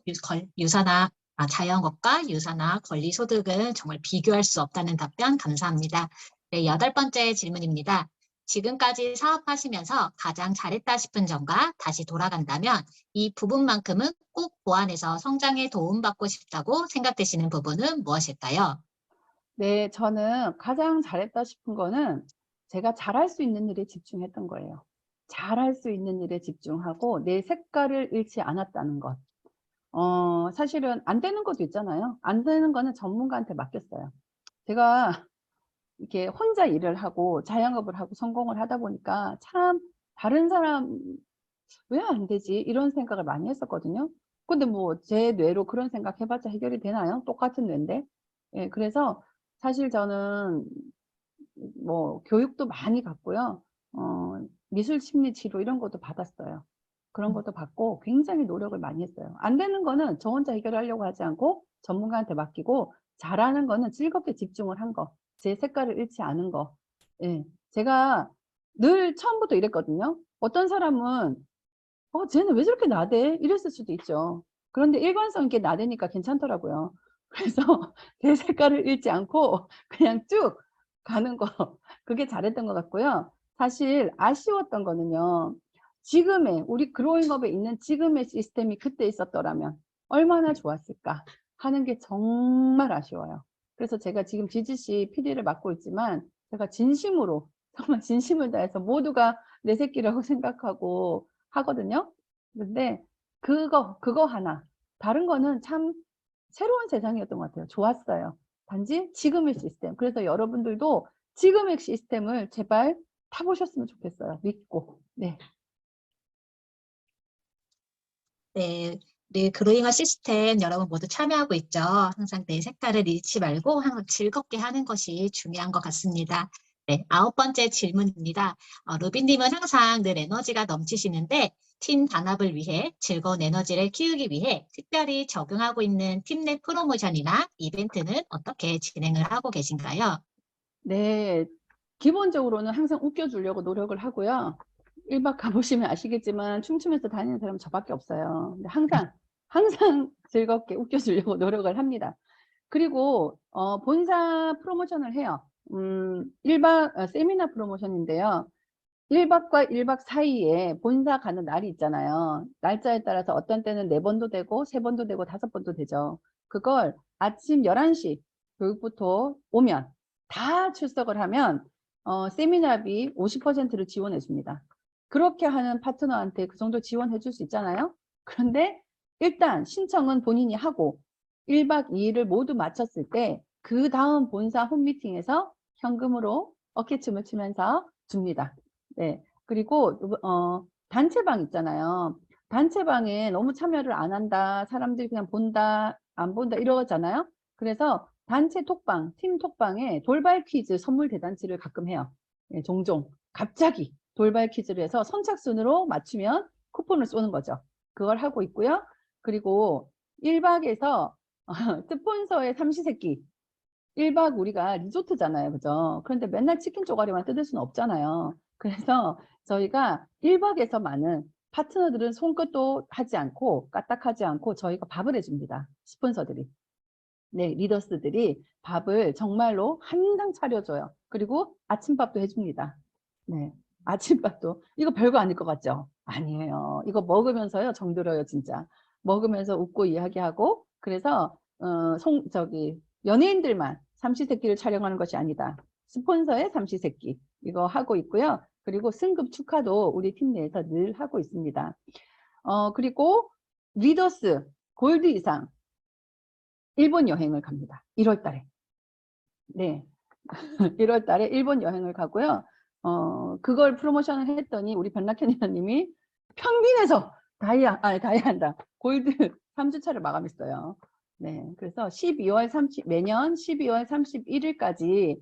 자영업과 유산화 권리소득은 정말 비교할 수 없다는 답변 감사합니다. 네, 8번째 질문입니다. 지금까지 사업하시면서 가장 잘했다 싶은 점과 다시 돌아간다면 이 부분만큼은 꼭 보완해서 성장에 도움받고 싶다고 생각되시는 부분은 무엇일까요? 네, 저는 가장 잘했다 싶은 거는 제가 잘할 수 있는 일에 집중했던 거예요. 잘할 수 있는 일에 집중하고 내 색깔을 잃지 않았다는 것. 사실은 안 되는 것도 있잖아요. 안 되는 거는 전문가한테 맡겼어요. 제가 이렇게 혼자 일을 하고 자영업을 하고 성공을 하다 보니까 참 다른 사람 왜 안 되지? 이런 생각을 많이 했었거든요. 근데 뭐 제 뇌로 그런 생각 해봤자 해결이 되나요? 똑같은 뇌인데. 예, 그래서 사실 저는 뭐 교육도 많이 받고요. 미술 심리 치료 이런 것도 받았어요. 그런 것도 받고 굉장히 노력을 많이 했어요. 안 되는 거는 저 혼자 해결하려고 하지 않고 전문가한테 맡기고 잘하는 거는 즐겁게 집중을 한 거. 제 색깔을 잃지 않은 거. 예. 제가 늘 처음부터 이랬거든요. 어떤 사람은 쟤는 왜 저렇게 나대? 이랬을 수도 있죠. 그런데 일관성 있게 나대니까 괜찮더라고요. 그래서 제 색깔을 잃지 않고 그냥 쭉 가는 거. 그게 잘했던 것 같고요. 사실 아쉬웠던 거는요. 지금의 우리 그로잉업에 있는 지금의 시스템이 그때 있었더라면 얼마나 좋았을까 하는 게 정말 아쉬워요. 그래서 제가 지금 GGC PD를 맡고 있지만 제가 진심으로 정말 진심을 다해서 모두가 내 새끼라고 생각하고 하거든요. 근데 그거 하나. 다른 거는 참 새로운 세상이었던 것 같아요. 좋았어요. 단지 지금의 시스템. 그래서 여러분들도 지금의 시스템을 제발 타보셨으면 좋겠어요. 믿고. 네. 네, 네, 그로잉어 시스템 여러분 모두 참여하고 있죠. 항상 내 색깔을 잃지 말고 항상 즐겁게 하는 것이 중요한 것 같습니다. 네, 9번째 질문입니다. 루비님은 항상 늘 에너지가 넘치시는데 팀 단합을 위해 즐거운 에너지를 키우기 위해 특별히 적용하고 있는 팀 내 프로모션이나 이벤트는 어떻게 진행을 하고 계신가요? 네. 기본적으로는 항상 웃겨주려고 노력을 하고요. 1박 가보시면 아시겠지만 춤추면서 다니는 사람은 저밖에 없어요. 근데 항상 즐겁게 웃겨주려고 노력을 합니다. 그리고 본사 프로모션을 해요. 세미나 프로모션인데요. 1박과 1박 사이에 본사 가는 날이 있잖아요. 날짜에 따라서 어떤 때는 4번도 되고 3번도 되고 5번도 되죠. 그걸 아침 11시 교육부터 오면 다 출석을 하면 세미나비 50%를 지원해 줍니다. 그렇게 하는 파트너한테 그 정도 지원해 줄 수 있잖아요. 그런데 일단 신청은 본인이 하고 1박 2일을 모두 마쳤을 때 그 다음 본사 홈미팅에서 현금으로 어깨춤을 추면서 줍니다. 네. 그리고 단체방 있잖아요. 단체방에 너무 참여를 안 한다, 사람들이 그냥 본다, 안 본다 이러잖아요. 그래서 단체 톡방, 팀 톡방에 돌발 퀴즈 선물 대잔치를 가끔 해요. 네, 종종. 갑자기 돌발 퀴즈를 해서 선착순으로 맞추면 쿠폰을 쏘는 거죠. 그걸 하고 있고요. 그리고 1박에서 스폰서의 삼시세끼 1박 우리가 리조트잖아요. 그죠? 그런데 맨날 치킨 쪼가리만 뜯을 수는 없잖아요. 그래서 저희가 1박에서 많은 파트너들은 손끝도 하지 않고 까딱하지 않고 저희가 밥을 해줍니다. 스폰서들이. 네, 리더스들이 밥을 정말로 한상 차려줘요. 그리고 아침밥도 해줍니다. 네, 아침밥도. 이거 별거 아닐 것 같죠? 아니에요. 이거 먹으면서요, 정들어요, 진짜. 먹으면서 웃고 이야기하고, 그래서, 연예인들만 삼시세끼를 촬영하는 것이 아니다. 스폰서의 삼시세끼. 이거 하고 있고요. 그리고 승급 축하도 우리 팀 내에서 늘 하고 있습니다. 그리고 리더스 골드 이상 일본 여행을 갑니다. 1월 달에. 네. 1월 달에 일본 여행을 가고요. 그걸 프로모션을 했더니 우리 변락현이사님이 평균에서 다이아한다. 골드 3주차를 마감했어요. 네. 그래서 매년 12월 31일까지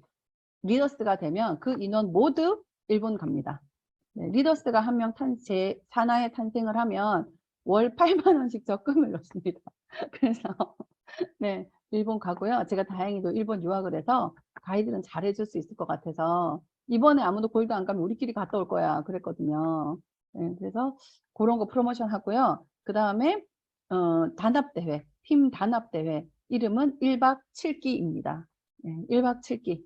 리더스가 되면 그 인원 모두 일본 갑니다. 네, 리더스가 한 명 산하에 탄생을 하면 월 8만 원씩 적금을 넣습니다. 그래서 네, 일본 가고요. 제가 다행히도 일본 유학을 해서 가이드는 잘해줄 수 있을 것 같아서 이번에 아무도 골드 안 가면 우리끼리 갔다 올 거야 그랬거든요. 네, 그래서 그런 거 프로모션 하고요. 그 다음에 단합대회, 팀 단합대회 이름은 1박 7기입니다. 네, 1박 7기.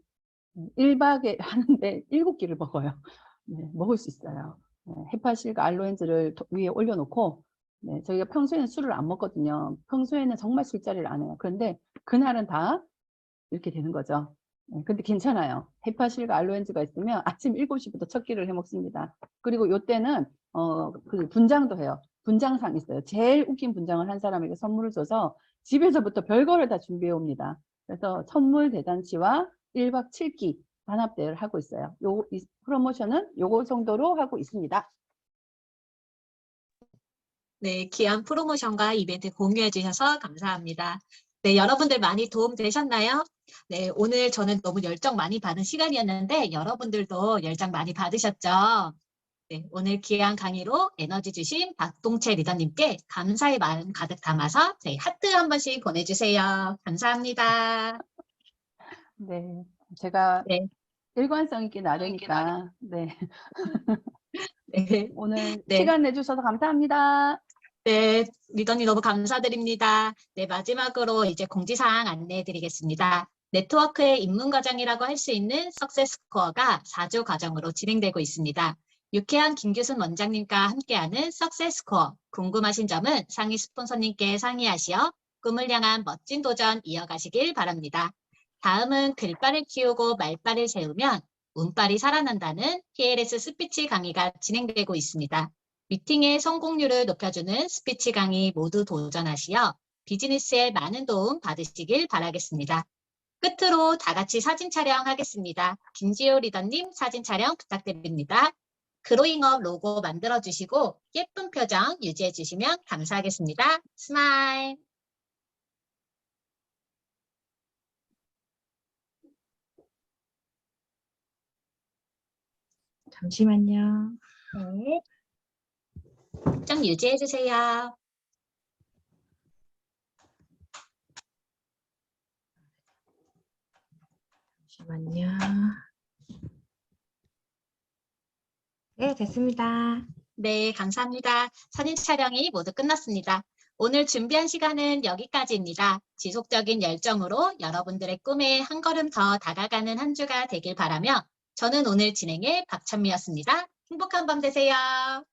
1박에 하는데 7끼를 먹어요. 네, 먹을 수 있어요. 네, 헤파실과 알로엔즈를 위에 올려놓고 네, 저희가 평소에는 술을 안 먹거든요. 평소에는 정말 술자리를 안 해요. 그런데 그날은 다 이렇게 되는 거죠. 네, 근데 괜찮아요. 헤파실과 알로엔즈가 있으면 아침 7시부터 첫 끼를 해 먹습니다. 그리고 요때는 그 분장도 해요. 분장상 있어요. 제일 웃긴 분장을 한 사람에게 선물을 줘서 집에서부터 별거를 다 준비해 옵니다. 그래서 선물 대잔치와 1박 7기 단합대회를 하고 있어요. 이 프로모션은 요거 정도로 하고 있습니다. 네, 귀한 프로모션과 이벤트 공유해 주셔서 감사합니다. 네, 여러분들 많이 도움 되셨나요? 네, 오늘 저는 너무 열정 많이 받은 시간이었는데 여러분들도 열정 많이 받으셨죠? 네, 오늘 귀한 강의로 에너지 주신 박동채 리더님께 감사의 마음 가득 담아서 저희 하트 한 번씩 보내주세요. 감사합니다. 네, 제가 네, 일관성 있게 나르니까 네, 네, 오늘 네. 시간 내주셔서 감사합니다. 네, 리더님 너무 감사드립니다. 네, 마지막으로 이제 공지사항 안내해 드리겠습니다. 네트워크의 입문 과정이라고 할 수 있는 석세스 스코어가 4주 과정으로 진행되고 있습니다. 유쾌한 김규순 원장님과 함께하는 석세스 스코어, 궁금하신 점은 상위 스폰서님께 상의하시어 꿈을 향한 멋진 도전 이어가시길 바랍니다. 다음은 글발을 키우고 말발을 세우면 운발이 살아난다는 PLS 스피치 강의가 진행되고 있습니다. 미팅의 성공률을 높여주는 스피치 강의 모두 도전하시어 비즈니스에 많은 도움 받으시길 바라겠습니다. 끝으로 다 같이 사진 촬영하겠습니다. 김지효 리더님 사진 촬영 부탁드립니다. 그로잉업 로고 만들어주시고 예쁜 표정 유지해주시면 감사하겠습니다. 스마일. 잠시만요. 네. 표정 유지해주세요. 잠시만요. 네, 됐습니다. 네, 감사합니다. 사진 촬영이 모두 끝났습니다. 오늘 준비한 시간은 여기까지입니다. 지속적인 열정으로 여러분들의 꿈에 한 걸음 더 다가가는 한 주가 되길 바라며 저는 오늘 진행의 박천미였습니다. 행복한 밤 되세요.